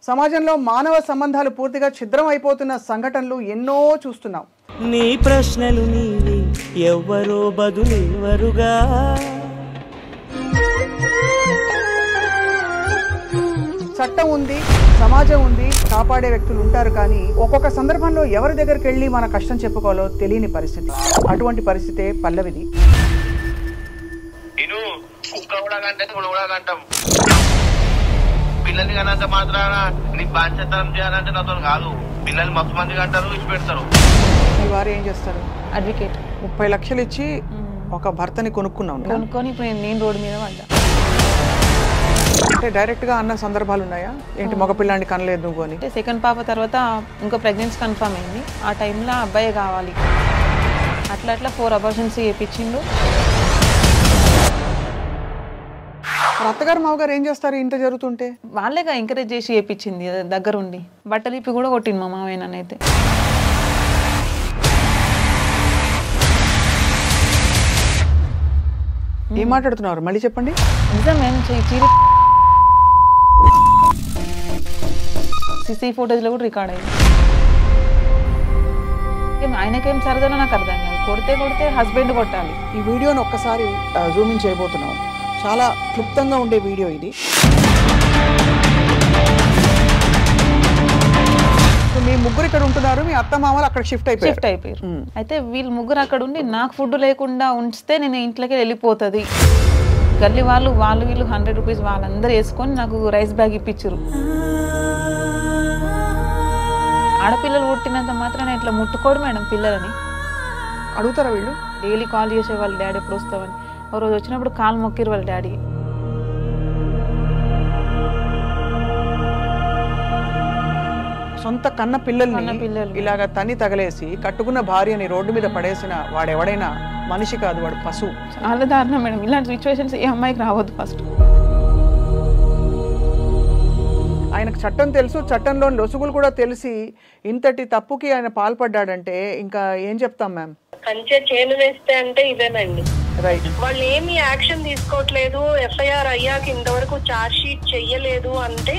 సమాజంలో మానవ సంబంధాలు పూర్తిగా ఛిద్రం అయిపోతున్న సంఘటనలు ఎన్నో చూస్తున్నాం. నీ ప్రశ్నలు నీవి ఎవ్వరో బదులెవరుగా. చట్టం ఉంది, సమాజం ఉంది, కాపాడే వ్యక్తులు ఉంటారు. కానీ ఒక్కొక్క సందర్భంలో ఎవరి దగ్గరికి వెళ్ళి మన కష్టం చెప్పుకోవాలో తెలియని పరిస్థితి. అటువంటి పరిస్థితే పల్లవిది. పిల్లల్ని కనంత మాత్రాన నీ బాధ్యతనం చేయాలంటే నాతో కాదు. పిల్లలు మస్తు మంది కంటారు, ఇచ్చి పెడతారు. మీ వారు ఏం చేస్తారు? అడ్వకేట్. 30 లక్షలు ఇచ్చి ఒక భర్తని కొనుక్కున్నాను. కొనుక్కొని ఇప్పుడు నేను రోడ్డు మీద పడ్డా. అంటే డైరెక్ట్ గా అన్న సందర్భాలు ఉన్నాయా? ఏంటి మగపిల్లాన్ని కనలేదు నువ్వు అని? అంటే సెకండ్ పాప తర్వాత ఇంకో ప్రెగ్నెన్సీ కన్ఫర్మ్ అయింది. ఆ టైంలో అబ్బాయి కావాలి, అట్లా 4 అబార్షన్స్ చేయించిండు. అత్తగారు మామగారు ఏం చేస్తారు ఇంత జరుగుతుంటే? వాళ్ళేగా ఎంకరేజ్ చేసి చేయించింది దగ్గరుండి. బట్టలు ఇప్పి కూడా కొట్టింది మా మామయ్య నన్నైతే. ఏం మాట్లాడుతున్నారు మళ్ళీ చెప్పండి. నిజమే. సిసి ఫోటోస్లో కూడా రికార్డ్ అయ్యింది. ఆయనకేం సరదానో నాకు అర్థం కాదు. కొడితే హస్బెండ్ కొట్టాలి. ఈ వీడియోని ఒక్కసారి జూమ్ ఇన్ చేయబోతున్నాం. చాలా క్లుప్తంగా ఉండే వీడియో ఇది. మీ ముగ్గురు ఇక్కడ ఉంటున్నారు, మీ అత్త మామలు అక్కడ షిఫ్ట్ అయిపోయారు. అయితే వీళ్ళు ముగ్గురు అక్కడ ఉండి నాకు ఫుడ్ లేకుండా ఉంచితే నేను ఇంట్లోకి వెళ్ళిపోతుంది. గల్లీ వాళ్ళు వీళ్ళు 100 రూపీస్ వాళ్ళందరూ వేసుకొని నాకు రైస్ బ్యాగ్ ఇప్పించారు. ఆడపిల్లలు పుట్టినంత మాత్రాన ఇట్లా ముట్టుకోడు మేడం పిల్లలని. అడుగుతారా వీళ్ళు? డైలీ కాల్ చేసే వాళ్ళ డాడీ ఎప్పుడు వస్తామని. ఒక రోజు వచ్చినప్పుడు కాలు మొక్కిరు వాళ్ళ డాడీ. సొంత కన్న పిల్లల్ని ఇలాగ తని తగలేసి కట్టుకున్న భార్యని రోడ్డు మీద పడేసిన వాడెవడైనా మనిషి కాదు, వాడు పశువు. చాలా దారుణం మేడం. ఇలాంటి సిచ్యువేషన్స్ ఏ అమ్మాయికి రావద్దు. ఫస్ట్ ఆయనకు చట్టం తెలుసు, చట్టంలో లొసుగులు కూడా తెలిసి ఇంతటి తప్పుకి ఆయన పాల్పడ్డాడంటే ఇంకా ఏం చెప్తాం మ్యామ్? కంచె చేను వేస్తే అంటే ఇదేనండి. రైట్. వాళ్ళు ఏమి యాక్షన్ తీసుకోవట్లేదు. ఎఫ్ఐఆర్ అయ్యాక ఇంతవరకు చార్జ్ షీట్ చెయ్యలేదు అంటే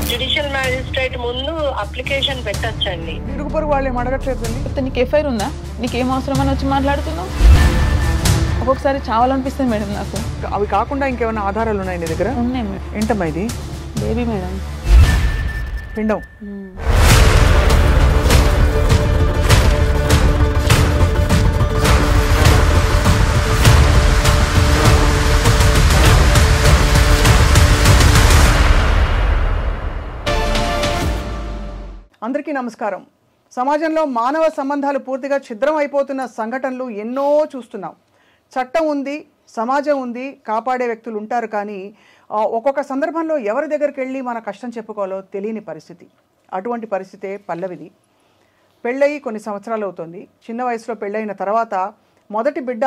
జ్యుడిషియల్ మ్యాజిస్ట్రేట్ ముందు అప్లికేషన్ పెట్టచ్చండి. ఇరుగు పొరుగు వాళ్ళు ఏం అడగట్లేదు. నీకు ఎఫ్ఐఆర్ ఉందా, నీకేం అవసరం అని వచ్చి మాట్లాడుతున్నావు? ఒక్కొక్కసారి చావాలనిపిస్తుంది మేడం నాకు. అవి కాకుండా ఇంకేమైనా ఆధారాలు ఉన్నాయి నీ దగ్గర? ఉన్నాయి మేడం. ఏంటమ్మా ఇది? బేబీ మేడం, పిండం. అందరికీ నమస్కారం. సమాజంలో మానవ సంబంధాలు పూర్తిగా ఛిద్రం అయిపోతున్న సంఘటనలు ఎన్నో చూస్తున్నాం. చట్టం ఉంది, సమాజం ఉంది, కాపాడే వ్యక్తులు ఉంటారు. కానీ ఒక్కొక్క సందర్భంలో ఎవరి దగ్గరికి వెళ్ళి మన కష్టం చెప్పుకోవాలో తెలియని పరిస్థితి. అటువంటి పరిస్థితే పల్లవిది. పెళ్ళయి కొన్ని సంవత్సరాలు అవుతుంది. చిన్న వయసులో పెళ్ళైన తర్వాత మొదటి బిడ్డ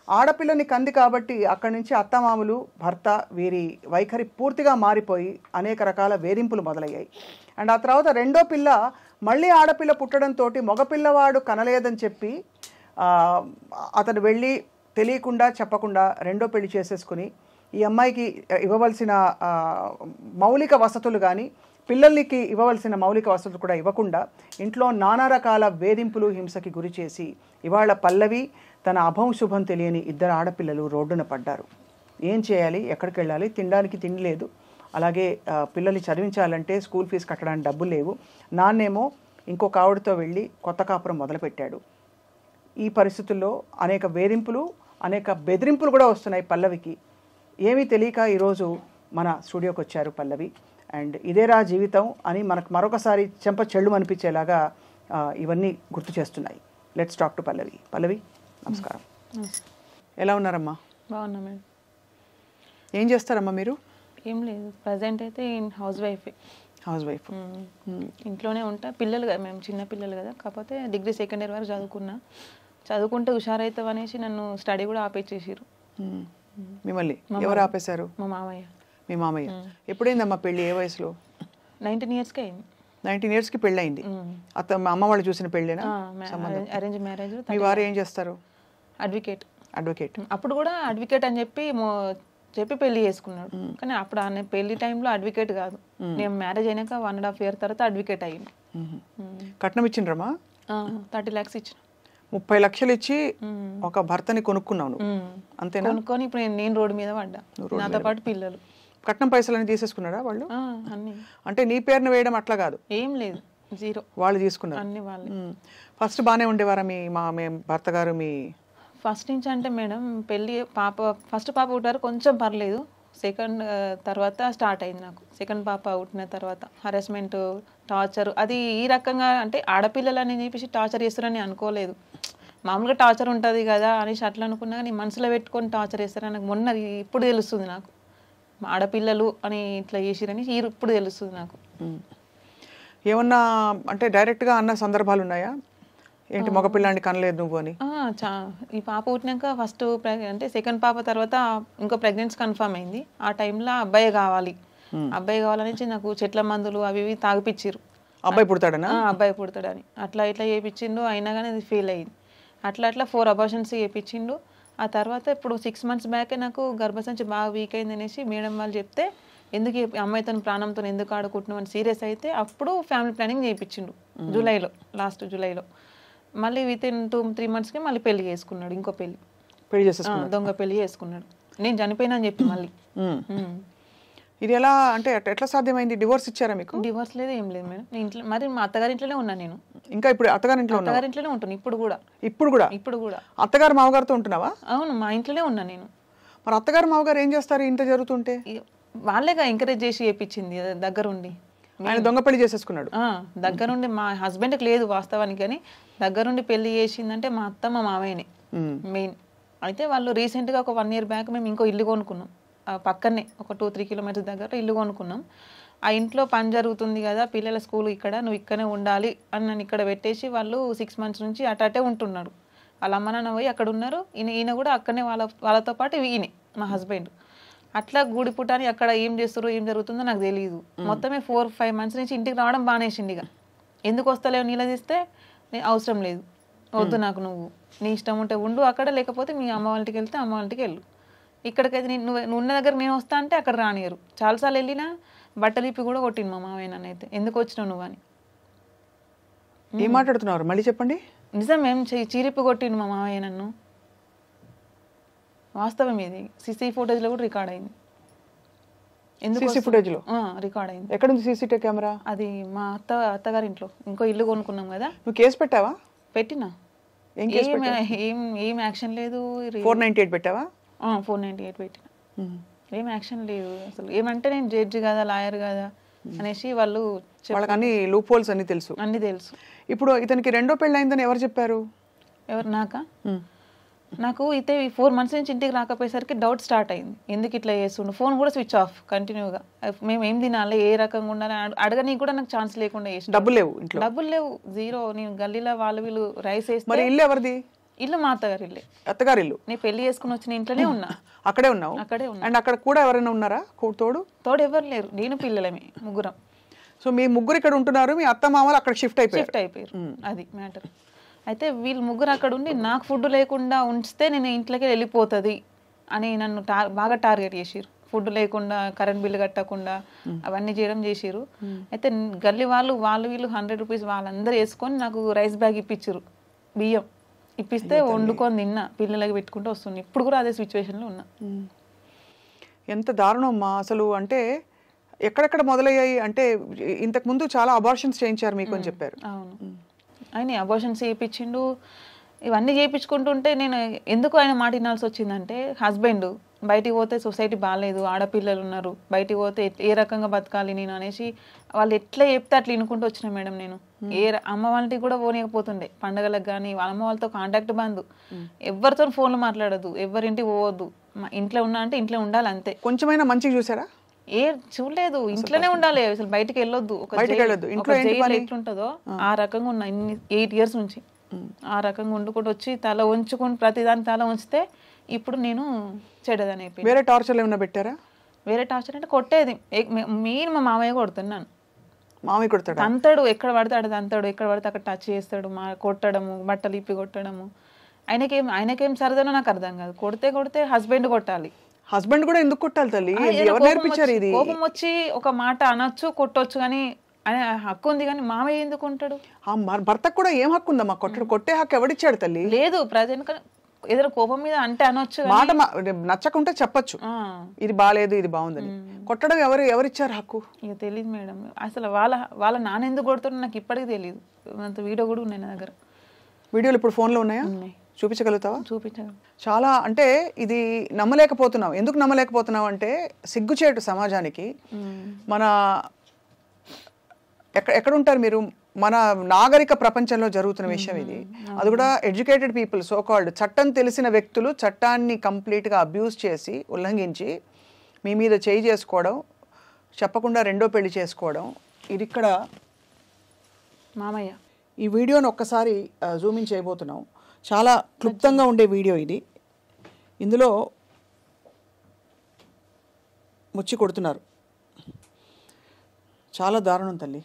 ఆడపిల్లని కంది కాబట్టి అక్కడి నుంచి అత్తమామలు, భర్త వీరి వైఖరి పూర్తిగా మారిపోయి అనేక రకాల వేధింపులు మొదలయ్యాయి. అండ్ ఆ తర్వాత రెండో పిల్ల మళ్ళీ ఆడపిల్ల పుట్టడంతో మగపిల్లవాడు కనలేదని చెప్పి అతను వెళ్ళి తెలియకుండా చెప్పకుండా రెండో పెళ్లి చేసేసుకుని ఈ అమ్మాయికి ఇవ్వవలసిన మౌలిక వసతులు కానీ పిల్లలకి ఇవ్వవలసిన మౌలిక వసతులు కూడా ఇవ్వకుండా ఇంట్లో నానా రకాల వేధింపులు, హింసకి గురి చేసి ఇవాళ పల్లవి తన అభం శుభం తెలియని 2 ఆడపిల్లలు రోడ్డున పడ్డారు. ఏం చేయాలి, ఎక్కడికి వెళ్ళాలి? తినడానికి తిండి లేదు, అలాగే పిల్లల్ని చదివించాలంటే స్కూల్ ఫీజు కట్టడానికి డబ్బులు లేవు. నాన్నేమో ఇంకొక ఆవిడతో వెళ్ళి కొత్త కాపురం మొదలుపెట్టాడు. ఈ పరిస్థితుల్లో అనేక వేధింపులు, అనేక బెదిరింపులు కూడా వస్తున్నాయి పల్లవికి. ఏమీ తెలియక ఈరోజు మన స్టూడియోకి వచ్చారు పల్లవి. అండ్ ఇదేరా జీవితం అని మనకు మరొకసారి చెంప చెళ్ళు అనిపించేలాగా ఇవన్నీ గుర్తు చేస్తున్నాయి. లెట్స్ టాక్ టు పల్లవి. పల్లవి నమస్కారం. ఎలా ఉన్నారమ్మా? బాగున్నా మేడం. ఏం చేస్తారమ్మా మీరు? ఏం లేదు, ప్రజెంట్ అయితే హౌస్ వైఫ్. ఇంట్లోనే ఉంటా. పిల్లలు కదా మేము, చిన్న పిల్లలు కదా. కాకపోతే డిగ్రీ సెకండ్ ఇయర్ వరకు చదువుకుంటే హుషారైతావు అనేసి నన్ను స్టడీ కూడా ఆపేసేసారు. మిమ్మల్ని ఎవరు ఆపేశారు? మా మామయ్య. మీ మామయ్య. ఎప్పుడైందమ్మా పెళ్ళి? ఏ వయసులో? 19 ఇయర్స్కి అయింది. 19 ఇయర్స్కి పెళ్ళయింది. మా అమ్మ వాళ్ళు చూసిన పెళ్ళేనా? Arrange marriage. మీ వారు ఏం చేస్తారు? అడ్వకేట్. అడ్వకేట్. అప్పుడు కూడా అడ్వకేట్ అని చెప్పి చెప్పి పెళ్లి చేసుకున్నాడు. కానీ అప్పుడు ఆయన పెళ్లి టైంలో అడ్వకేట్ కాదు, నేను మ్యారేజ్ అయినాక 1.5 year తర్వాత అడ్వకేట్ అయ్యింది. కట్నం ఇచ్చిండ్రమ్మా? 30 lakhs ఇచ్చిన. 30 లక్షలు ఇచ్చి ఒక భర్తని కొనుక్కున్నావు, అంతేనా? కొనుక్కొని ఇప్పుడు నేను రోడ్డు మీద పడ్డా, నాతో పాటు పిల్లలు. కట్నం పైసలని తీసేసుకున్నారా వాళ్ళు? అన్ని. అంటే నీ పేరుని వేయడం అట్లా కాదు, ఏం లేదు, 0. వాళ్ళు తీసుకున్నారు అన్ని వాళ్ళే. ఫస్ట్ బాగానే ఉండేవారా మీ భర్త గారు? మీ ఫస్ట్ నుంచి అంటే మేడం పెళ్ళి ఫస్ట్ పాప పుట్టారు కొంచెం పర్లేదు, సెకండ్ తర్వాత స్టార్ట్ అయింది నాకు. సెకండ్ పాప పుట్టిన తర్వాత హరాస్మెంట్, టార్చర్, అది ఈ రకంగా అంటే ఆడపిల్లలని చెప్పేసి టార్చర్ చేస్తారని అనుకోలేదు. మామూలుగా టార్చర్ ఉంటుంది కదా అనేసి అట్లా అనుకున్నా, కానీ మనసులో పెట్టుకొని టార్చర్ చేస్తారని నాకు మొన్న ఇప్పుడు తెలుస్తుంది. నాకు ఆడపిల్లలు అని ఇట్లా చేసిరని ఇప్పుడు తెలుస్తుంది నాకు. ఏమన్నా అంటే డైరెక్ట్గా అన్న సందర్భాలు ఉన్నాయా? ఏంటి మగపిల్లాన్ని కనలేదు నువ్వు అని? ఈ పాప పుట్టినాక ఫస్ట్ అంటే సెకండ్ పాప తర్వాత ఇంకో ప్రెగ్నెన్సీ కన్ఫర్మ్ అయింది. ఆ టైంలో అబ్బాయి కావాలని నాకు చెట్ల మందులు అవి ఇవి తాగిపిచ్చిర్రు. అబ్బాయి పుడతాడనా? అబ్బాయి పుడతాడని అట్లా ఇట్లా చేయించిండు. అయినా కానీ అది ఫెయిల్ అయింది. అట్లా 4 abortions చేయించిండు. ఆ తర్వాత ఇప్పుడు 6 months బ్యాకే నాకు గర్భసంచి బాగా వీక్ అయింది అనేసి మేడం వాళ్ళు చెప్తే, ఎందుకు అమ్మాయి తన ప్రాణంతో ఎందుకు ఆడుకుంటున్నాం అని సీరియస్ అయితే అప్పుడు ఫ్యామిలీ ప్లానింగ్ చేయించిండు జూలైలో, లాస్ట్ జూలైలో. మళ్ళీ వితిన్ 2-3 monthsకి మళ్ళీ పెళ్లి చేసుకున్నాడు. ఇంకో పెళ్లి చేసేసుకున్నాడు, దొంగ పెళ్లి చేసుకున్నాడు. నేను చనిపోయినా అని చెప్పి మళ్ళీ. ఇది ఎలా అంటే ఎట్లా సాధ్యమైంది? డివోర్స్ ఇచ్చారా మీకు? డివోర్స్ లేదు, ఏం లేదు మేడం. నేను ఇంట్లో మరి మా అత్తగారింట్లోనే ఉన్నా. నేను ఇంకా ఇప్పుడు అత్తగారింట్లోనే ఉంటాను ఇప్పుడు కూడా. ఇప్పుడు కూడా అత్తగారు మామగారితో ఉంటున్నావా? అవును, మా ఇంట్లోనే ఉన్నా నేను. మరి అత్తగారు మామగారు ఏం చేస్తారు ఇంత జరుగుతుంటే? వాళ్ళేగా ఎంకరేజ్ చేసి చేయించింది దగ్గరుండి. ఆయన దొంగ పెళ్లి చేసేసుకున్నాడు దగ్గరుండి. మా హస్బెండ్కి లేదు వాస్తవానికి, కానీ దగ్గరుండి పెళ్లి చేసిందంటే మా అత్త మా మామయ్యనే మెయిన్. అయితే వాళ్ళు రీసెంట్గా ఒక 1 year బ్యాక్ మేము ఇంకో ఇల్లు కొనుక్కున్నాం. పక్కనే ఒక 2-3 kilometers దగ్గర ఇల్లు కొనుక్కున్నాం. ఆ ఇంట్లో పని జరుగుతుంది కదా, పిల్లల స్కూల్ ఇక్కడ, నువ్వు ఇక్కడనే ఉండాలి అని నన్ను ఇక్కడ పెట్టేసి వాళ్ళు 6 months నుంచి అటే ఉంటున్నాడు. వాళ్ళ అమ్మ నాన్న పోయి అక్కడ ఉన్నారు. ఈయన కూడా అక్కడనే వాళ్ళతో పాటు ఈయన మా హస్బెండ్. అట్లా గూడిపుటాని అక్కడ ఏం చేస్తారో ఏం జరుగుతుందో నాకు తెలియదు. మొత్తమే 4-5 months నుంచి ఇంటికి రావడం బానేసింది. ఇక ఎందుకు వస్తలేవు నిలదీస్తే, అవసరం లేదు, వద్దు నాకు, నువ్వు నీ ఇష్టం ఉంటే ఉండు అక్కడ, లేకపోతే మీ అమ్మ వాళ్ళ ఇంటికి వెళ్తే అమ్మ వాళ్ళ ఇంటికి వెళ్ళు, ఇక్కడికైతే నువ్వు ఉన్న దగ్గర నేను వస్తా అంటే అక్కడ రానియరు. చాలాసార్లు వెళ్ళినా బట్టలు ఇప్పి కూడా కొట్టింది మా మామయ్య నన్ను. అయితే ఎందుకు వచ్చినావు నువ్వు అని. ఏం మాట్లాడుతున్నారు మళ్ళీ చెప్పండి? నిజం, ఏం చీరిప్పి కొట్టిండు మా మామయ్య నన్ను. వాస్తవం ఇది. సీసీ ఫుటేజ్లో కూడా రికార్డ్ అయింది. సీసీ ఫుటేజ్లో రికార్డ్ అయింది. ఎక్కడుంది సీసీటీవీ కెమెరా? అది మా అత్తగారి ఇంట్లో. ఇంకో ఇల్లు కొనుక్కున్నాం కదా. నువ్వు కేసు పెట్టావా? పెట్టినా. ఏం యాక్షన్ లేదు. 498 పెట్టావా? 498 పెట్టిన. ఏం యాక్షన్ లేదు అసలు. ఏమంటే నేను జడ్జి కదా, లాయర్ కదా అనేసి వాళ్ళకి అన్ని లూప్ హోల్స్ అన్ని తెలుసు. ఇప్పుడు ఇతనికి రెండో పెళ్ళి అయిందని ఎవరు చెప్పారు? ఎవరు? నాకు అయితే 4 months నుంచి ఇంటికి రాకపోయేసరికి డౌట్ స్టార్ట్ అయింది. ఎందుకు ఇట్లా చేస్తుండు? ఫోన్ కూడా స్విచ్ ఆఫ్ కంటిన్యూగా. మేము ఏం తినాలి, ఏ రకంగా ఉండాలి అడగనీకి కూడా నాకు ఛాన్స్ లేకుండా చేసి. డబ్బులు లేవు, 0. నేను గల్లీలో వీళ్ళు రైస్ వేస్తే. మరి ఇల్లు ఎవరిది? ఇల్లు మా అత్తగారి ఇల్లే. అత్తగారి ఇల్లు? నేను పెళ్లి చేసుకుని వచ్చిన ఇంట్లోనే ఉన్నా. అక్కడే ఉన్నావు? అక్కడే ఉన్నా. అండ్ అక్కడ కూడా ఎవరైనా ఉన్నారా తోడు? ఎవరు లేరు, నేను పిల్లలమే ముగ్గురం. సో మీ ముగ్గురు ఇక్కడ ఉంటున్నారు, మీ అత్త మామలు అక్కడ షిఫ్ట్ అయిపోయారు. అది మ్యాటర్. అయితే వీళ్ళు ముగ్గురు అక్కడ ఉండి నాకు ఫుడ్ లేకుండా ఉంచితే నేను ఇంట్లోకి వెళ్ళిపోతుంది అని నన్ను బాగా టార్గెట్ చేసిరు. ఫుడ్ లేకుండా, కరెంట్ బిల్లు కట్టకుండా అవన్నీ చేయడం చేసిరు. అయితే గల్లీ వాళ్ళు వీళ్ళు 100 rupees వాళ్ళందరూ వేసుకొని నాకు రైస్ బ్యాగ్ ఇప్పించారు. బియ్యం ఇప్పిస్తే వండుకొని తిన్నా, పిల్లలకి పెట్టుకుంటూ వస్తుంది. ఇప్పుడు కూడా అదే సిచ్యువేషన్లో ఉన్నా. ఎంత దారుణమ్మా అసలు. అంటే ఎక్కడెక్కడ మొదలయ్యాయి అంటే ఇంతకుముందు చాలా అబార్షన్స్ చేయించారు మీకు అని చెప్పారు. అవును, ఆయన అబార్షన్స్ చేయించిండు. ఇవన్నీ చేయించుకుంటుంటే నేను ఎందుకు ఆయన మాట వినాల్సి వచ్చిందంటే, హస్బెండ్ బయటికి పోతే సొసైటీ బాగాలేదు, ఆడపిల్లలు ఉన్నారు, బయటికి పోతే ఏ రకంగా బతకాలి నేను అనేసి వాళ్ళు ఎట్లా చెప్తే అట్లా వినుకుంటూ వచ్చిన మేడం. నేను అమ్మ వాళ్ళకి కూడా పోనీయకపోతుండే పండగలకు కానీ. వాళ్ళ అమ్మ వాళ్ళతో కాంటాక్ట్ బంద్, ఎవరితో ఫోన్లో మాట్లాడదు, ఎవరింటికి పోవద్దు, ఇంట్లో ఉన్నా అంటే ఇంట్లో ఉండాలి అంతే. కొంచెమైనా మంచిగా చూసారా? చూడలేదు, ఇంట్లోనే ఉండాలి, అసలు బయటకి వెళ్ళొద్దు. ఎట్లుంటుందో ఆ రకంగా ఉన్నా 8 years నుంచి. ఆ రకంగా వండుకుంటూ వచ్చి తల ఉంచుకుని ప్రతిదాని తల ఉంచితే ఇప్పుడు నేను చెడ్డదని అయిపోయింది. వేరే టార్చర్ ఏమైనా పెట్టారా? వేరే టార్చర్ అంటే కొట్టేది మెయిన్ మా మామయ్య కొడుతున్నాను. మామయ్య కొడతాడు, తంతాడు, ఎక్కడ పడితే అక్కడ తంతాడు, ఎక్కడ పడితే అక్కడ టచ్ చేస్తాడు, కొట్టడము, బట్టలు ఇప్పి కొట్టడము. ఆయనకేం సరదానో నాకు అర్థం కాదు. కొడితే హస్బెండ్ కొట్టాలి, హస్బెండ్ కూడా ఎందుకు కొట్టాలి తల్లి? ఎవరు నేర్పించారు ఇది? కోపం వచ్చి ఒక మాట అనొచ్చు, కొట్టొచ్చు, కానీ అనే హక్కు ఉంది, కానీ మామయ్య ఎందుకు ఉంటాడు? భర్తకు కూడా ఏం హక్కు ఉందమ్మా? కొట్టే హక్కు ఎవడిచ్చాడు తల్లి? లేదు, ప్రజెంట్ ఏదైనా కోపం మీద అంటే అనొచ్చు, మాట నచ్చకుంటే చెప్పొచ్చు, ఇది బాగాలేదు ఇది బాగుందని. కొట్టడం ఎవరిచ్చారు హక్కు? ఇక తెలియదు మేడం. అసలు వాళ్ళ నాన్న ఎందుకు కొడుతాడో నాకు ఇప్పటికీ తెలియదు. అంత వీడియో కూడా ఉన్నాయి నా దగ్గర. వీడియోలు ఇప్పుడు ఫోన్లో ఉన్నాయా? చూపించగలుగుతావా? చూపించగలను. చాలా అంటే ఇది నమ్మలేకపోతున్నాం. ఎందుకు నమ్మలేకపోతున్నాం అంటే సిగ్గుచేటు సమాజానికి. మన ఎక్కడ ఉంటారు మీరు? మన నాగరిక ప్రపంచంలో జరుగుతున్న విషయం ఇది. అది కూడా ఎడ్యుకేటెడ్ పీపుల్, సో కాల్డ్ చట్టం తెలిసిన వ్యక్తులు చట్టాన్ని కంప్లీట్గా అబ్యూజ్ చేసి ఉల్లంఘించి మీ మీద చేయి చేసుకోవడం, చెప్పకుండా రెండో పెళ్లి చేసుకోవడం. ఇది ఇక్కడ మామయ్య. ఈ వీడియోని ఒక్కసారి జూమింగ్ చేయబోతున్నాం. చాలా క్లుప్తంగా ఉండే వీడియో ఇది. ఇందులో ముచ్చి కొడుతున్నారు. చాలా దారుణం తల్లి.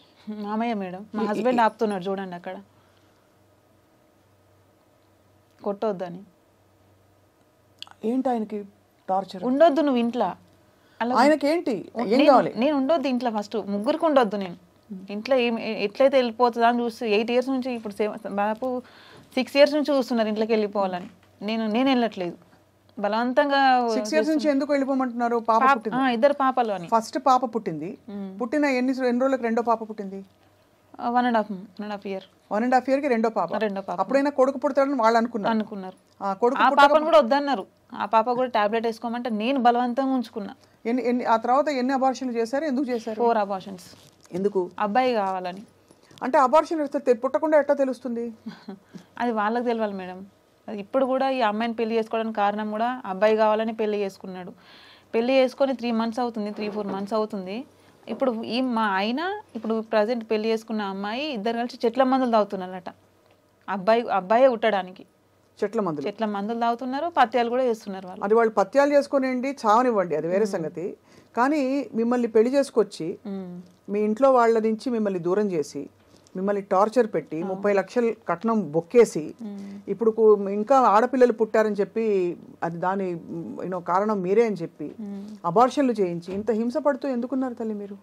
మామయ్య మేడం, మా హస్బెండ్ ఆపుతున్నాడు చూడండి అక్కడ, కొట్టొద్దని. ఏంటి ఆయనకి టార్చర్? ఉండొద్దు నువ్వు ఇంట్లో. ఆయనకి ఏంటి ఏం కావాలి? నేను ఉండొద్దు ఇంట్లో, ఫస్ట్ ముగ్గురికి ఉండొద్దు. నేను ఇంట్లో ఎట్లయితే వెళ్ళిపోతుందా అని చూస్తే 8 years నుంచి, ఇప్పుడు దాదాపు 6 years నుంచి చూస్తున్నారు ఇంట్లోకి వెళ్ళిపోవాలని. నేను వెళ్ళట్లేదు. బలవంతంగా 6 years నుంచి ఎందుకు వెళ్ళిపోమంటున్నారు? పాప పుట్టింది, 2 పాపలు అని. ఫస్ట్ పాప పుట్టింది. పుట్టిన ఎన్ని రోజులకు రెండో పాప పుట్టింది? 1.5 year. 1.5 year కి రెండో పాప. అప్పుడైనా కొడుకు పుడతాడని వాళ్ళు అనుకున్నారు. ఆ పాపను కూడా వద్దన్నారు. ఆ పాప కూడా టాబ్లెట్ వేసుకోమంటే నేను బలవంతంగా ఉంచుకున్నా. ఆ తర్వాత ఎన్ని అబార్షన్లు చేశారు? ఎందుకు చేశారు? 4 abortions. ఎందుకు? అబ్బాయి కావాలని. అంటే అబార్షన్ పుట్టకుండా ఎట్లా తెలుస్తుంది? అది వాళ్ళకి తెలియాలి మేడం. ఇప్పుడు కూడా ఈ అమ్మాయిని పెళ్లి చేసుకోవడానికి కారణం కూడా అబ్బాయి కావాలని పెళ్లి చేసుకున్నాడు. పెళ్లి చేసుకొని 3 months అవుతుంది, 3-4 months అవుతుంది. ఇప్పుడు మా ఆయన ఇప్పుడు ప్రజెంట్ పెళ్లి చేసుకున్న అమ్మాయి ఇద్దరు కలిసి చెట్ల మందులు తాగుతున్నారట. అబ్బాయే ఉట్టడానికి చెట్ల మందులు తాగుతున్నారు, పత్యాలు కూడా చేస్తున్నారు వాళ్ళు. అది వాళ్ళు పత్యాలు చేసుకునేండి, చావనివ్వండి, అది వేరే సంగతి. కానీ మిమ్మల్ని పెళ్లి చేసుకొచ్చి మీ ఇంట్లో వాళ్ళ నుంచి మిమ్మల్ని దూరం చేసి మిమ్మల్ని టార్చర్ పెట్టి 30 లక్షలు కట్నం బొక్కేసి ఇప్పుడు ఇంకా ఆడపిల్లలు పుట్టారని చెప్పి అది దాని కారణం మీరే అని చెప్పి అబార్షన్లు చేయించి ఇంత హింస పడుతూ ఎందుకున్నారు తల్లి మీరు?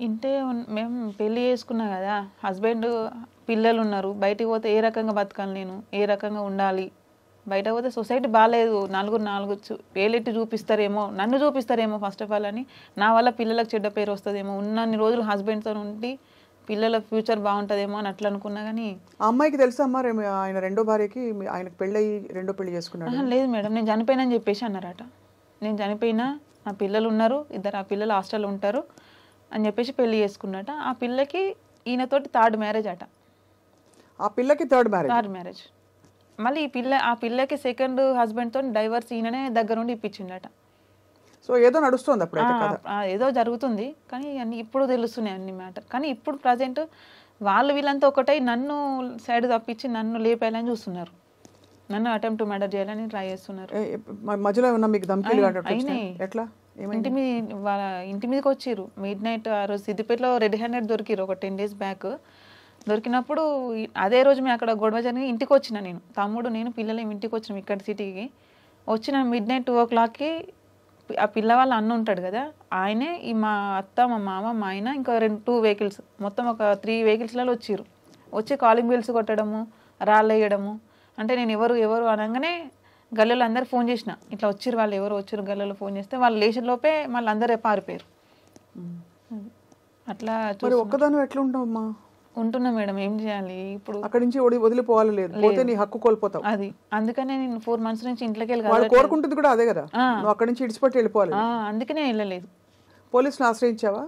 ఇంటే మేము పెళ్లి చేసుకున్నా కదా, హస్బెండ్ పిల్లలు ఉన్నారు, బయటికి పోతే ఏ రకంగా బతకాలి, నేను ఏ రకంగా ఉండాలి, బయట పోతే సొసైటీ బాగాలేదు, నాలుగు వేలెట్టి చూపిస్తారేమో, నన్ను చూపిస్తారేమో ఫస్ట్ ఆఫ్ ఆల్ అని, నా వల్ల పిల్లలకు చెడ్డ పేరు వస్తుందేమో, ఉన్నన్ని రోజులు హస్బెండ్తో ఉండి పిల్లల ఫ్యూచర్ బాగుంటుందేమో అని అట్లా అనుకున్నా. కానీ ఆ అమ్మాయికి తెలుసా అమ్మా ఆయన రెండో భార్యకి ఆయనకు పెళ్ళయి రెండో పెళ్లి చేసుకున్నాడు? లేదు మేడం, నేను చనిపోయినా అని చెప్పేసి అన్నారట. నేను చనిపోయినా, నా పిల్లలు ఉన్నారు, ఇద్దరు ఆ పిల్లలు హాస్టల్లో ఉంటారు అని చెప్పేసి పెళ్లి చేసుకున్నట. ఆ పిల్లకి ఈయనతోటి 3rd marriage అట. ఆ పిల్లకి 3rd marriage. మళ్ళీ ఆ పిల్లకి 2nd husband తో డైవర్స్ ఈయననే దగ్గర నుండి ఇప్పించిండట. సో ఏదో నడుస్తుంది అప్పుడు, ఏదో జరుగుతుంది. కానీ అన్ని ఇప్పుడు తెలుస్తున్నాయి అన్ని మ్యాటర్. కానీ ఇప్పుడు ప్రజెంట్ వీళ్ళంతా ఒకటై నన్ను సైడ్ తప్పించి నన్ను లేపేయాలని చూస్తున్నారు, నన్ను అటెంప్ట్ టు మర్డర్ చేయాలని ట్రై చేస్తున్నారు. మధ్యలో ఏమన్నా మీకు ధమ్కీలు అయినాయి. ఎట్లా? వాళ్ళ ఇంటి మీదకి వచ్చిర్రు midnight. ఆ రోజు సిద్దిపేటలో రెడ్ హ్యాండెడ్ దొరికిరు ఒక 10 days బ్యాక్. దొరికినప్పుడు అదే రోజు మేము అక్కడ గొడవ జరిగి ఇంటికి వచ్చిన, నేను తమ్ముడు నేను పిల్లలు ఇంటికి వచ్చినాం ఇక్కడ సిటీకి. వచ్చిన midnight 2 o'clockకి ఆ పిల్ల వాళ్ళ అన్న ఉంటాడు కదా, ఆయనే మా అత్త, మా మామ, మా ఆయన, ఇంకా 2 vehicles, మొత్తం ఒక 3 vehiclesలలో వచ్చిర్రు. వచ్చి కాలింగ్ బెల్స్ కొట్టడము, రాళ్ళు వేయడము. అంటే నేను ఎవరు అనగానే గల్లీలో అందరు ఫోన్ చేసిన, ఇట్లా వచ్చిర్రు వాళ్ళు, ఎవరు వచ్చారు గల్లీలో ఫోన్ చేస్తే వాళ్ళు లేచిన లోపే మళ్ళీ అందరే పారిపోయారు. అట్లా ఒక్కదాని ఎట్లా ఉంటావమ్మా? ఉంటున్నా మేడం, ఏం చేయాలి ఇప్పుడు? అక్కడి నుంచి వదిలిపోవాలి, లేదు నీ హక్కు కోల్పోతావు. అది అందుకనే నేను 4 months నుంచి ఇంట్లోకి వెళ్ళి కోరుకుంటుంది కూడా అదే కదా, నువ్వు అక్కడి నుంచి ఇడిచిపెట్టి వెళ్ళిపోవాలి. అందుకనే వెళ్ళలేదు. పోలీసులు ఆశ్రయించావా?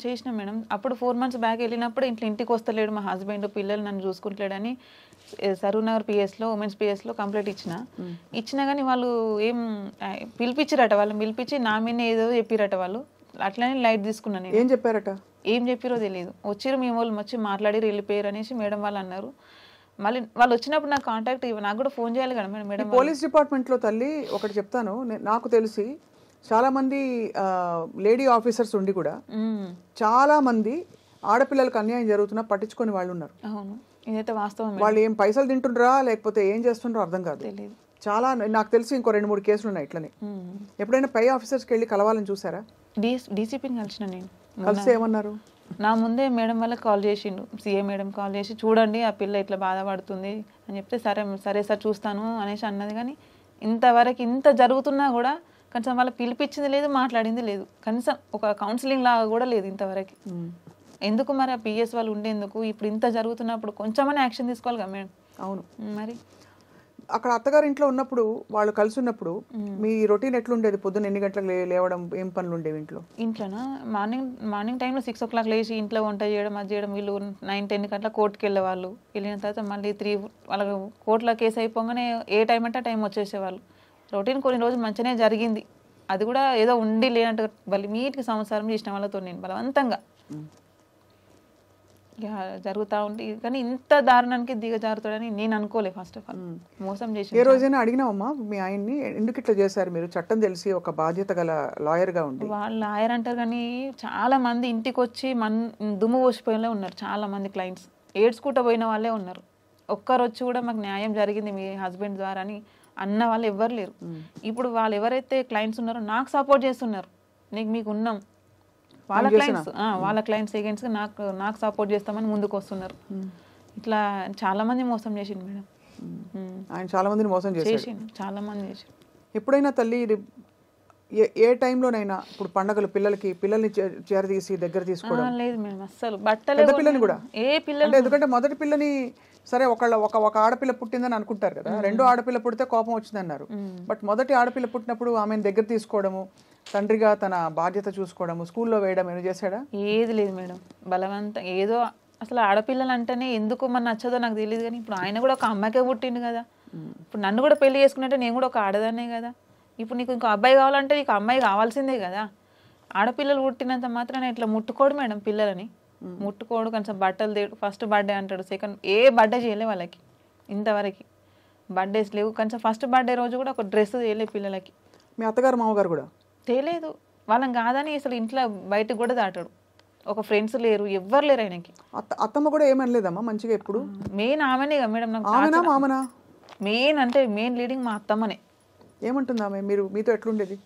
చేసిన మేడం. అప్పుడు 4 months బ్యాక్ వెళ్ళినప్పుడు ఇంటికి వస్తలేడు మా హస్బెండ్, పిల్లలు నన్ను చూసుకుంటలేడని సరూనగర్ పిఎస్లో, ఉమెన్స్ పిఎస్లో కంప్లైంట్ ఇచ్చినా కానీ వాళ్ళు ఏం పిలిపించారట. వాళ్ళని పిలిపించి నా మీద ఏదో చెప్పిరట. వాళ్ళు అట్లనే లైట్ తీసుకున్నాను. ఏం చెప్పారట? ఏం చెప్పారో తెలియదు. వచ్చిరు మీ వాళ్ళు వచ్చి మాట్లాడి వెళ్ళిపోయారు అనేసి మేడం వాళ్ళు అన్నారు. మళ్ళీ వాళ్ళు వచ్చినప్పుడు నాకు కాంటాక్ట్ నాకు కూడా ఫోన్ చేయాలి కదా మేడం. పోలీస్ డిపార్ట్మెంట్లో తల్లి ఒకటి చెప్తాను, నాకు తెలిసి చాలా మంది లేడీ ఆఫీసర్స్ ఉండి కూడా చాలా మంది ఆడపిల్లలకు అన్యాయం జరుగుతున్నా పట్టించుకొని వాళ్ళు ఉన్నారు. అవును, ఇదైతే వాస్తవం. వాళ్ళు ఏం పైసలు తింటుండ్రా లేకపోతే ఏం చేస్తుండ్రో అర్థం కాదు. చాలా నాకు తెలిసి ఇంకో 2-3 కేసులు ఉన్నాయి ఇట్లనే. ఎప్పుడైనా పై ఆఫీసర్స్కి వెళ్ళి కలవాలని చూసారా? డీసీపీని కలిసిన నేను. కలిసి ఏమన్నారు? నా ముందే మేడం వాళ్ళకి కాల్ చేసిండు, సీఏ మేడం కాల్ చేసి చూడండి ఆ పిల్ల ఇట్లా బాధపడుతుంది అని చెప్తే సరే సార్ చూస్తాను అనేసి అన్నది. కానీ ఇంతవరకు ఇంత జరుగుతున్నా కూడా కనీసం వాళ్ళ పిలిపించింది లేదు, మాట్లాడింది లేదు, కనీసం ఒక కౌన్సిలింగ్ లాగా కూడా లేదు ఇంతవరకు. ఎందుకు మరి ఆ పిఎస్ వాళ్ళు ఉండేందుకు? ఇప్పుడు ఇంత జరుగుతున్నప్పుడు కొంచెమనే యాక్షన్ తీసుకోవాలి కదా మేడం. అవును. మరి అక్కడ అత్తగారి ఇంట్లో ఉన్నప్పుడు వాళ్ళు కలిసి ఉన్నప్పుడు మీ రొటీన్ ఎట్లుండేది? పొద్దున్న ఎన్ని గంటలకు లేవడం, ఏం పనులు ఉండేవి ఇంట్లో? ఇంట్లోనా మార్నింగ్ టైంలో 6 o'clock లేచి ఇంట్లో వంట చేయడం, అది చేయడం. వీళ్ళు 9-10 గంటలకు కోర్టుకి వెళ్ళేవాళ్ళు. వెళ్ళిన తర్వాత మళ్ళీ 3 వాళ్ళ కోర్టులో కేసు అయిపోగానే ఏ టైం అంటే ఆ టైం వచ్చేసేవాళ్ళు. రొటీన్ కొన్ని రోజులు మంచిగానే జరిగింది. అది కూడా ఏదో ఉండి లేనట్టు మళ్ళీ మీటికి సంవత్సరం చేసిన వాళ్ళతో నేను బలవంతంగా జరుగుతూ ఉంటే, కానీ ఇంత దారుణానికి దిగజారుతాడని నేను అనుకోలే. ఫస్ట్ ఆఫ్ ఆల్ మోసం చేసి. ఏ రోజైనా అడిగినావమ్మా మీ ఆయన్ని ఎందుకు ఇట్లా చేశారు మీరు? చట్టం తెలిసి ఒక బాధ్యత గల లాయర్గా ఉండి. వాళ్ళు లాయర్ అంటారు కానీ చాలా మంది ఇంటికి వచ్చి దుమ్ము పోసిపోయిన ఉన్నారు. చాలా మంది క్లయింట్స్ ఏడ్చుకుంటూ పోయిన వాళ్ళే ఉన్నారు. ఒక్కరు వచ్చి కూడా మాకు న్యాయం జరిగింది మీ హస్బెండ్ ద్వారా అని అన్న వాళ్ళు ఎవ్వరు లేరు. ఇప్పుడు వాళ్ళు ఎవరైతే క్లయింట్స్ ఉన్నారో నాకు సపోర్ట్ చేస్తున్నారు. మీకు ఉన్నాం వాళ్ళ క్లయింట్స్ అగేన్స్ట్ నాకు సపోర్ట్ చేస్తామని ముందుకు వస్తున్నారు. ఇట్లా చాలా మంది మోసం చేసిండు మేడం. ఆయన చాలా మందిని మోసం చేసిండు. చాలా మంది చేసి. ఎప్పుడైనా తల్లి ఏ టైంలోనైనా ఇప్పుడు పండగలు పిల్లల్ని చేరదీసి దగ్గర తీసుకోవడం లేదు మేడం అస్సలు. బట్టలు పిల్లని కూడా ఏ పిల్లలు ఎందుకంటే మొదటి పిల్లని సరే ఒక ఆడపిల్ల పుట్టిందని అనుకుంటారు కదా, 2వ ఆడపిల్ల పుడితే కోపం వచ్చిందన్నారు. బట్ మొదటి ఆడపిల్ల పుట్టినప్పుడు ఆమెను దగ్గర తీసుకోవడము, తండ్రిగా తన బాధ్యత చూసుకోవడము, స్కూల్లో వేయడం ఏమైనా చేశాడా? ఏది లేదు మేడం. బలవంతం ఏదో అసలు ఆడపిల్లలు అంటేనే ఎందుకు మన నచ్చదో నాకు తెలియదు. కానీ ఇప్పుడు ఆయన కూడా ఒక అమ్మాయికే పుట్టిండు కదా. ఇప్పుడు నన్ను కూడా పెళ్లి చేసుకున్నట్టే నేను కూడా ఒక ఆడదాన్నే కదా. ఇప్పుడు నీకు ఇంకో అబ్బాయి కావాలంటే నీకు అమ్మాయి కావాల్సిందే కదా. ఆడపిల్లలు పుట్టినంత మాత్రాన ఇట్లా ముట్టుకోడు మేడం పిల్లలని. ముట్టుకోడు, కొంచెం బట్టలు తేడు. ఫస్ట్ బర్త్డే అంటాడు, సెకండ్ ఏ బర్త్డే చేయలే వాళ్ళకి ఇంతవరకు. బర్త్డేస్ లేవు. కొంచెం ఫస్ట్ బర్త్డే రోజు కూడా ఒక డ్రెస్ చేయలేదు పిల్లలకి. మీ అత్తగారు మామగారు కూడా తేలేదు. వాళ్ళని కాదని అసలు ఇంట్లో బయటకు కూడా దాటాడు. ఒక ఫ్రెండ్స్ లేరు, ఎవ్వరు లేరు ఆయనకి. అత్తమ్మ కూడా ఏమనలేదమ్మా మంచిగా ఎప్పుడు? మెయిన్ ఆమెనే కదా మేడం. నాకు మెయిన్ అంటే మెయిన్ లీడింగ్ మా అత్తమ్మనే. ఏమంటుంది ఆమె? మీతో ఎట్లుండేది?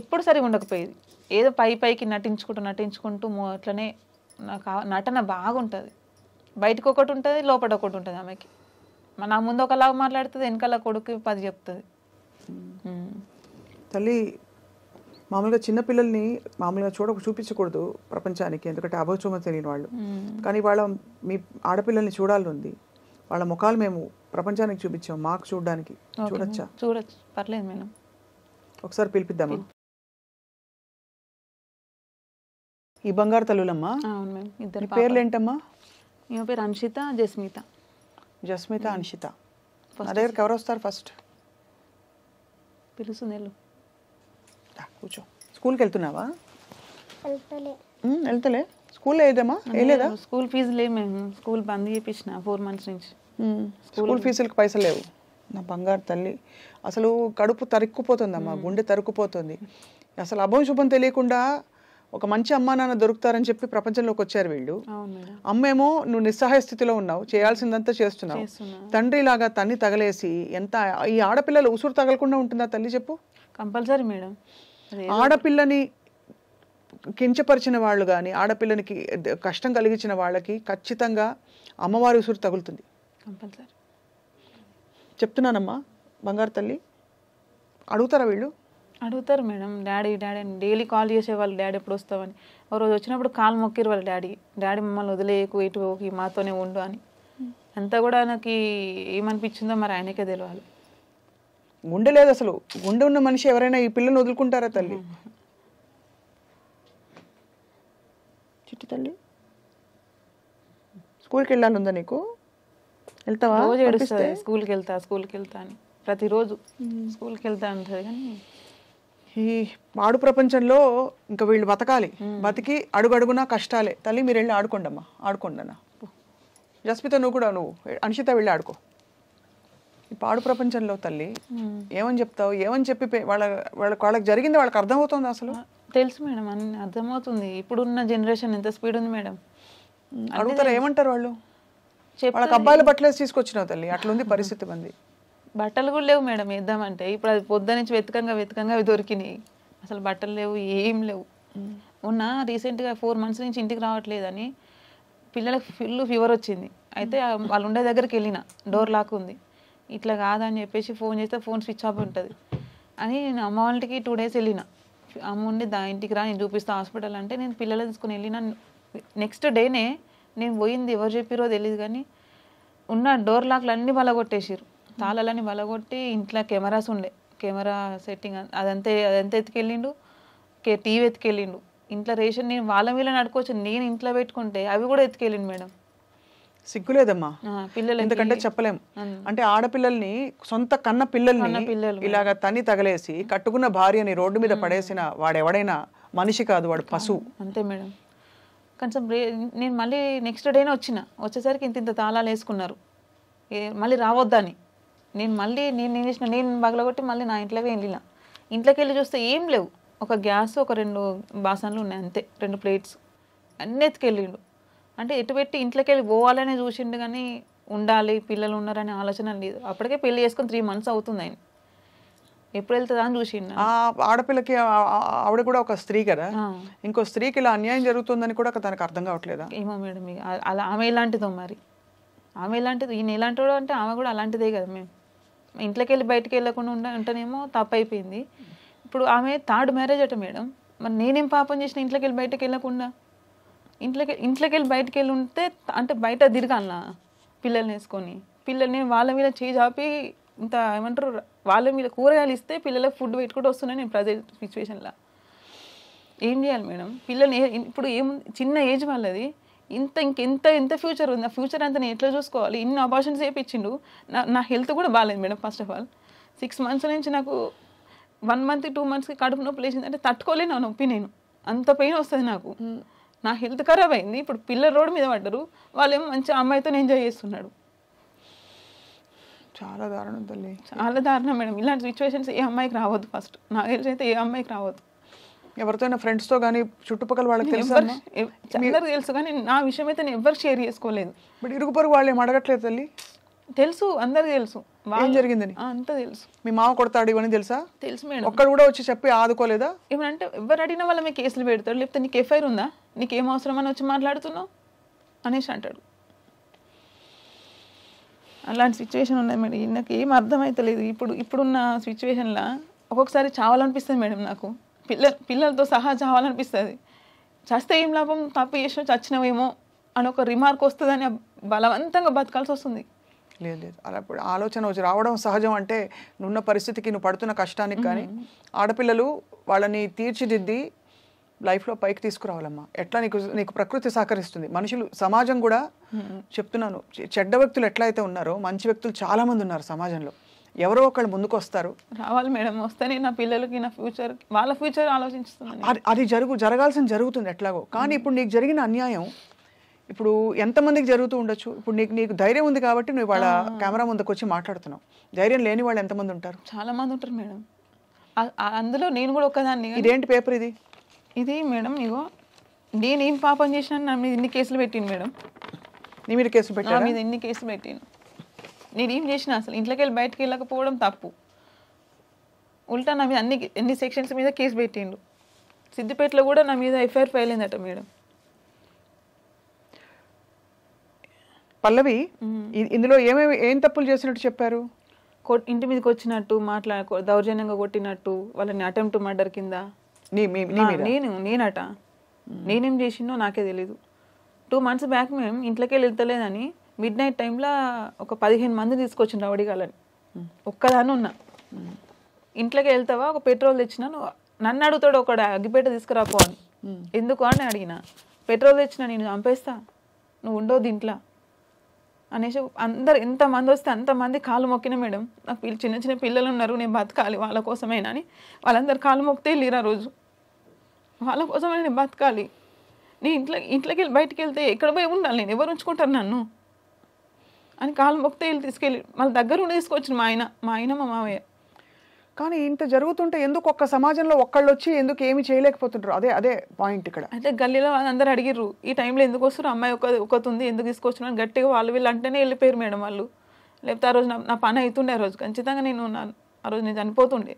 ఎప్పుడు సరిగా ఉండకపోయేది. ఏదో పైకి నటించుకుంటూ అట్లనే. నాకు నటన బాగుంటుంది. బయటకు ఒకటి ఉంటుంది, లోపల ఒకటి ఉంటుంది ఆమెకి. నా ముందు ఒకలాగా మాట్లాడుతుంది, వెనకాల కొడుకు 10 చెప్తుంది. తల్లి మామూలుగా చిన్నపిల్లల్ని మామూలుగా చూపించకూడదు ప్రపంచానికి, ఎందుకంటే అభోచూమ తెలియని వాళ్ళు. కానీ మీ ఆడపిల్లల్ని చూడాలని ఉంది. వాళ్ళ ముఖాలు మేము ప్రపంచానికి చూపించాం, మాకు చూడడానికి. చూడొచ్చా? చూడొచ్చు, పర్లేదు మేడం. ఒకసారి పిలిపిద్దామా? ఈ బంగారు తల్లులమ్మా. అవును మేడం. ఇద్దరు పేర్లు ఏంటమ్మా? ఈమె పేరు అన్షిత, జస్మిత, అన్షిత. నా దగ్గరికి ఎవరు వస్తారు ఫస్ట్? పిలుస్తుంది. కూర్చో. స్కూల్కి వెళ్తున్నావా? వెళ్తలే. స్కూల్లో ఏదమ్మా? లేదా స్కూల్ ఫీజు లేవు మేము. స్కూల్ బంద్ చేయించిన 4 months నుంచి. స్కూల్ ఫీజులకు పైసలు లేవు. నా బంగారు తల్లి అసలు కడుపు తరుక్కుపోతుందమ్మా, గుండె తరుక్కుపోతుంది. అసలు అభం శుభం తెలియకుండా ఒక మంచి అమ్మా నాన్న దొరుకుతారని చెప్పి ప్రపంచంలోకి వచ్చారు వీళ్ళు. అమ్మేమో నువ్వు నిస్సహాయ స్థితిలో ఉన్నావు, చేయాల్సిందంతా చేస్తున్నావు. తండ్రిలాగా తన్ని తగలేసి ఎంత ఈ ఆడపిల్లలు ఉసురు తగలకుండా ఉంటుందా తల్లి చెప్పు? Compulsory madam. ఆడపిల్లని కించపరిచిన వాళ్ళు కానీ ఆడపిల్లనికి కష్టం కలిగించిన వాళ్ళకి ఖచ్చితంగా అమ్మవారి ఉసురు తగులుతుంది. కంపల్సరీ చెప్తున్నానమ్మా బంగారు తల్లి. అడుగుతారా వీళ్ళు? అడుగుతారు మేడం. డాడీ అని డైలీ కాల్ చేసేవాళ్ళు, డాడీ ఎప్పుడు వస్తావని. ఒక రోజు వచ్చినప్పుడు కాలు మొక్కిరు వాళ్ళు డాడీ మమ్మల్ని వదిలేయకు, ఇటు పోకి, మాతోనే ఉండు అని. అంతా కూడా నాకు ఏమనిపించిందో మరి ఆయనకే తెలియాలి. గుండె లేదు అసలు. గుండె ఉన్న మనిషి ఎవరైనా ఈ పిల్లల్ని వదులుకుంటారా తల్లి? చిట్టి తల్లి స్కూల్కి వెళ్ళాలందా నీకు? వెళ్తావా? రోజు ఏడుస్తుంది, స్కూల్కి వెళ్తా అని. ప్రతిరోజు స్కూల్కి వెళ్తా అంటుంది. కానీ ఈ ఆడు ప్రపంచంలో ఇంకా వీళ్ళు బతికి అడుగడుగునా కష్టాలే. తల్లి మీరు వెళ్ళి ఆడుకోండి అమ్మా, ఆడుకోండి అన్న. జస్మిత నువ్వు అన్షిత వెళ్ళి ఆడుకో. ఈ పాడు ప్రపంచంలో తల్లి ఏమని చెప్తావు? ఏమని చెప్పి వాళ్ళకి జరిగింది వాళ్ళకి అర్థమవుతుంది అసలు? తెలుసు మేడం, అన్ని అర్థమవుతుంది. ఇప్పుడున్న జనరేషన్ ఎంత స్పీడ్ ఉంది మేడం. అడుగుతారా? ఏమంటారు వాళ్ళు? వాళ్ళకి అబ్బాయిల బట్టలేసి తీసుకొచ్చినావు తల్లి, అట్లుంది పరిస్థితి మంది. బట్టలు కూడా లేవు మేడం వేద్దామంటే. ఇప్పుడు అది పొద్దు నుంచి వెతకంగా అవి దొరికినాయి. అసలు బట్టలు లేవు, ఏం లేవు. మొన్న రీసెంట్గా 4 months నుంచి ఇంటికి రావట్లేదని పిల్లలకు ఫుల్ ఫీవర్ వచ్చింది. అయితే వాళ్ళు ఉండే దగ్గరికి వెళ్ళిన, డోర్ లాక్ ఉంది. ఇట్లా కాదని చెప్పేసి ఫోన్ చేస్తే ఫోన్ స్విచ్ ఆఫ్ ఉంటుంది అని నేను అమ్మ వాళ్ళకి 2 days వెళ్ళిన. అమ్మ ఉండి ఇంటికి రా, నేను చూపిస్తా హాస్పిటల్ అంటే నేను పిల్లలు తీసుకుని వెళ్ళిన. నెక్స్ట్ డేనే నేను పోయింది, ఎవరు చెప్పిరో తెలియదు కానీ ఉన్న డోర్ లాక్లు అన్నీ బలగొట్టేసారు, తాళాలన్నీ బలగొట్టి ఇంట్లో కెమెరాస్ ఉండే, కెమెరా సెట్టింగ్ అదంతా ఎత్తుకెళ్ళిండు, టీవీ ఎత్తుకెళ్ళిండు. ఇంట్లో రేషన్ నేను వాళ్ళ మీద నడుకోవచ్చు, నేను ఇంట్లో పెట్టుకుంటే అవి కూడా ఎత్తుకెళ్ళిండు మేడం. సిగ్గులేదమ్మా పిల్లలు ఎందుకంటే చెప్పలేం. అంటే ఆడపిల్లల్ని సొంత కన్న పిల్లల్ని ఇలాగ తని తగలేసి కట్టుకున్న భార్యని రోడ్డు మీద పడేసిన వాడెవడైనా మనిషి కాదు, వాడు పశువు. అంతే మేడం. కొంచెం నేను మళ్ళీ నెక్స్ట్ డేనే వచ్చేసరికి ఇంత తాళాలు వేసుకున్నారు, మళ్ళీ రావద్దని. నేను చేసిన నేను బగలగొట్టి మళ్ళీ నా ఇంట్లోకి వెళ్ళిన. ఇంట్లోకి వెళ్ళి చూస్తే ఏం లేవు, ఒక గ్యాస్, ఒక 2 బాసన్లు ఉన్నాయి అంతే, 2 plates అన్నీ ఎత్తుకెళ్ళిండు. అంటే ఎటు పెట్టి ఇంట్లోకి వెళ్ళి పోవాలనే చూసిండు కానీ ఉండాలి పిల్లలు ఉన్నారనే ఆలోచన లేదు. అప్పటికే పెళ్లి చేసుకుని 3 months అవుతుంది ఆయన, ఎప్పుడు వెళ్తుందా అని చూసిండు. ఆడపిల్లకి ఆవిడ కూడా ఒక స్త్రీ కదా, ఇంకో స్త్రీకి ఇలా అన్యాయం జరుగుతుందని కూడా తనకు అర్థం కావట్లేదా? ఏమో మేడం, అలా ఆమె ఎలాంటిదో మరి, ఆమె ఎలాంటిది, ఈయన ఎలాంటిదో అంటే ఆమె కూడా అలాంటిదే కదా. మేము ఇంట్లోకి వెళ్ళి బయటకు వెళ్ళకుండా ఉంటేనేమో తప్పు అయిపోయింది. ఇప్పుడు ఆమె 3rd marriage అట మేడం. మరి నేనేం పాపం చేసిన ఇంట్లోకి వెళ్ళి బయటకు వెళ్ళకుండా? ఇంట్లోకి వెళ్ళి బయటకు వెళ్ళి ఉంటే అంటే బయట తిరగాల పిల్లల్ని వేసుకొని, పిల్లల్ని వాళ్ళ మీద చేయి చాపి ఇంత ఏమంటారు వాళ్ళ మీద కూరగాయలు ఇస్తే పిల్లలకు ఫుడ్ పెట్టుకుంటూ వస్తున్నాయి నేను ప్రజెంట్ సిచ్యువేషన్లో. ఏం చేయాలి మేడం? పిల్లల్ని ఇప్పుడు చిన్న ఏజ్ వాళ్ళది, ఎంత ఫ్యూచర్ ఉంది, ఆ ఫ్యూచర్ అంతా నేను ఎట్లా చూసుకోవాలి? ఇన్ని అబార్షన్స్ చేయించిండు. నా హెల్త్ కూడా బాగాలేదు madam. First of all 6 months నుంచి నాకు 1 month 2 monthsకి కడుపు నొప్పి లేచింది అంటే తట్టుకోలేను ఆ నొప్పి, నేను అంత పెయిన్ వస్తుంది నాకు. నా హెల్త్ ఖరాబ్ అయింది. ఇప్పుడు పిల్లలు రోడ్డు మీద పడ్డారు, వాళ్ళేమో మంచి అమ్మాయితో ఎంజాయ్ చేస్తున్నాడు. చాలా దారుణం తల్లి, చాలా దారుణం మేడం. ఇలాంటి సిచ్యువేషన్స్ ఏ అమ్మాయికి రావద్దు. ఫస్ట్ నాకు తెలిసి అయితే ఏ అమ్మాయికి రావద్దు. ఎవరితోనైనా ఫ్రెండ్స్తో కానీ చుట్టుపక్కల వాళ్ళకి తెలుసు, అందరికి తెలుసు కానీ నా విషయం అయితే నేను ఎవరు షేర్ చేసుకోలేదు. బట్ ఇరుగు పొరుగు వాళ్ళు ఏం అడగట్లేదు తల్లి? తెలుసు, అందరికి తెలుసు ఏం జరిగిందని, అంతా తెలుసు. మీ మామ కొడతాడు ఇవన్నీ తెలుసా? తెలుసు మేడం. ఒక్కడు కూడా వచ్చి చెప్పి ఆదుకోలేదా? ఏమంటే ఎవరు అడిగినా వాళ్ళ మీద కేసులు పెడతాడు, లేకపోతే నీకు ఎఫ్ఐఆర్ ఉందా, నీకేం అవసరం అని వచ్చి మాట్లాడుతున్నావు అనేసి అంటాడు. అలాంటి సిచ్యువేషన్ ఉన్నది మేడం. నాకు ఏం అర్థమవుతలేదు. ఇప్పుడున్న సిచ్యువేషన్లో ఒక్కొక్కసారి చావాలనిపిస్తుంది మేడం. నాకు పిల్లలతో సహా చావాలనిపిస్తుంది. చస్తే ఏం లాభం, తప్పు చేసినా చచ్చినవేమో అని ఒక రిమార్క్ వస్తుందని బలవంతంగా బతకాల్సి వస్తుంది. లేదు అలా ఇప్పుడు ఆలోచన వచ్చి రావడం సహజం. అంటే నువ్వున్న పరిస్థితికి, నువ్వు పడుతున్న కష్టానికి. కానీ ఆడపిల్లలు వాళ్ళని తీర్చిదిద్ది లైఫ్లో పైకి తీసుకురావాలమ్మా. ఎట్లా నీకు ప్రకృతి సహకరిస్తుంది. మనుషులు, సమాజం కూడా చెప్తున్నాను, చెడ్డ వ్యక్తులు ఎట్లయితే ఉన్నారో మంచి వ్యక్తులు చాలామంది ఉన్నారు సమాజంలో. ఎవరో ఒకళ్ళు ముందుకు వస్తారు, రావాలి మేడం. వస్తేనే నా పిల్లలకి, నా ఫ్యూచర్, వాళ్ళ ఫ్యూచర్ ఆలోచిస్తున్నాను. అది జరగాల్సిన జరుగుతుంది ఎట్లాగో. కానీ ఇప్పుడు నీకు జరిగిన అన్యాయం ఇప్పుడు ఎంతమందికి జరుగుతూ ఉండొచ్చు. ఇప్పుడు నీకు ధైర్యం ఉంది కాబట్టి నువ్వు వాళ్ళ కెమెరా ముందుకు వచ్చి మాట్లాడుతున్నావు. ధైర్యం లేని వాళ్ళు ఎంతమంది ఉంటారు? చాలా మంది ఉంటారు మేడం. అందులో నేను కూడా ఒక్కదాన్ని. ఇదేంటి పేపర్ ఇది మేడం? ఇగో నేనేం పాపం చేసినా నా మీద ఇన్ని కేసులు పెట్టింది మేడం. నీ మీద కేసులు పెట్టా? నా మీద ఎన్ని కేసులు పెట్టాను. నేనేం చేసిన అసలు ఇంట్లోకి వెళ్ళి బయటకు వెళ్ళకపోవడం తప్పు. ఉల్టా నా మీద ఎన్ని సెక్షన్స్ మీద కేసు పెట్టిండు. సిద్దిపేటలో కూడా నా మీద ఎఫ్ఐఆర్ ఫైల్ అయిందట మేడం. పల్లవి, ఇందులో ఏం తప్పులు చేసినట్టు చెప్పారు? ఇంటి మీదకి వచ్చినట్టు, దౌర్జన్యంగా కొట్టినట్టు, వాళ్ళని అటెంప్ట్ మర్డర్ కింద. నేనట నేనేం చేసిందో నాకే తెలీదు. 2 months బ్యాక్ మేము ఇంట్లోకి వెళ్తలేదని మిడ్-నైట్ టైంలో ఒక 15 మంది తీసుకొచ్చిన రౌడీగాలని. ఒక్కదాన్ని ఉన్నా. ఇంట్లోకి వెళ్తావా, ఒక పెట్రోల్ తెచ్చినాను. నన్ను అడుగుతాడు ఒకడు, అగ్గిపేట తీసుకురాపో అని. ఎందుకు అని అడిగిన. పెట్రోల్ తెచ్చిన, నేను చంపేస్తా, నువ్వు ఉండవు దీంట్లో అనేసి అందరు ఎంతమంది వస్తే అంతమంది కాలు మొక్కిన మేడం. నాకు చిన్న చిన్న పిల్లలు ఉన్నారు, నేను బతకాలి వాళ్ళ కోసమైనా అని వాళ్ళందరు కాలు మొక్కితే వెళ్ళిరా రోజు. వాళ్ళ కోసమైనా నేను బతకాలి. నేను ఇంట్లోకి వెళ్ళి బయటికి వెళ్తే ఎక్కడ పోయి ఉండాలి, నేను ఎవరు ఉంచుకుంటారు నన్ను అని కాలు మొక్కితే వెళ్ళి తీసుకెళ్ళి మళ్ళీ దగ్గర ఉండి తీసుకొచ్చిన మా ఆయన మా మామయ్య. కానీ ఇంత జరుగుతుంటే ఎందుకు ఒక్క సమాజంలో ఒక్కళ్ళు వచ్చి ఎందుకు ఏమి చేయలేకపోతుంటారు? అదే పాయింట్ ఇక్కడ. అయితే గల్లీలో అందరు అడిగిర్రు, ఈ టైంలో ఎందుకు వస్తారు, అమ్మాయి ఒకతుంది ఎందుకు తీసుకొచ్చినా గట్టిగా వాళ్ళు వీళ్ళు అంటేనే వెళ్ళిపోయారు మేడం వాళ్ళు. లేకపోతే ఆ రోజు నా పని అవుతుండే ఆ రోజు ఖచ్చితంగా ఆ రోజు నేను చనిపోతుండే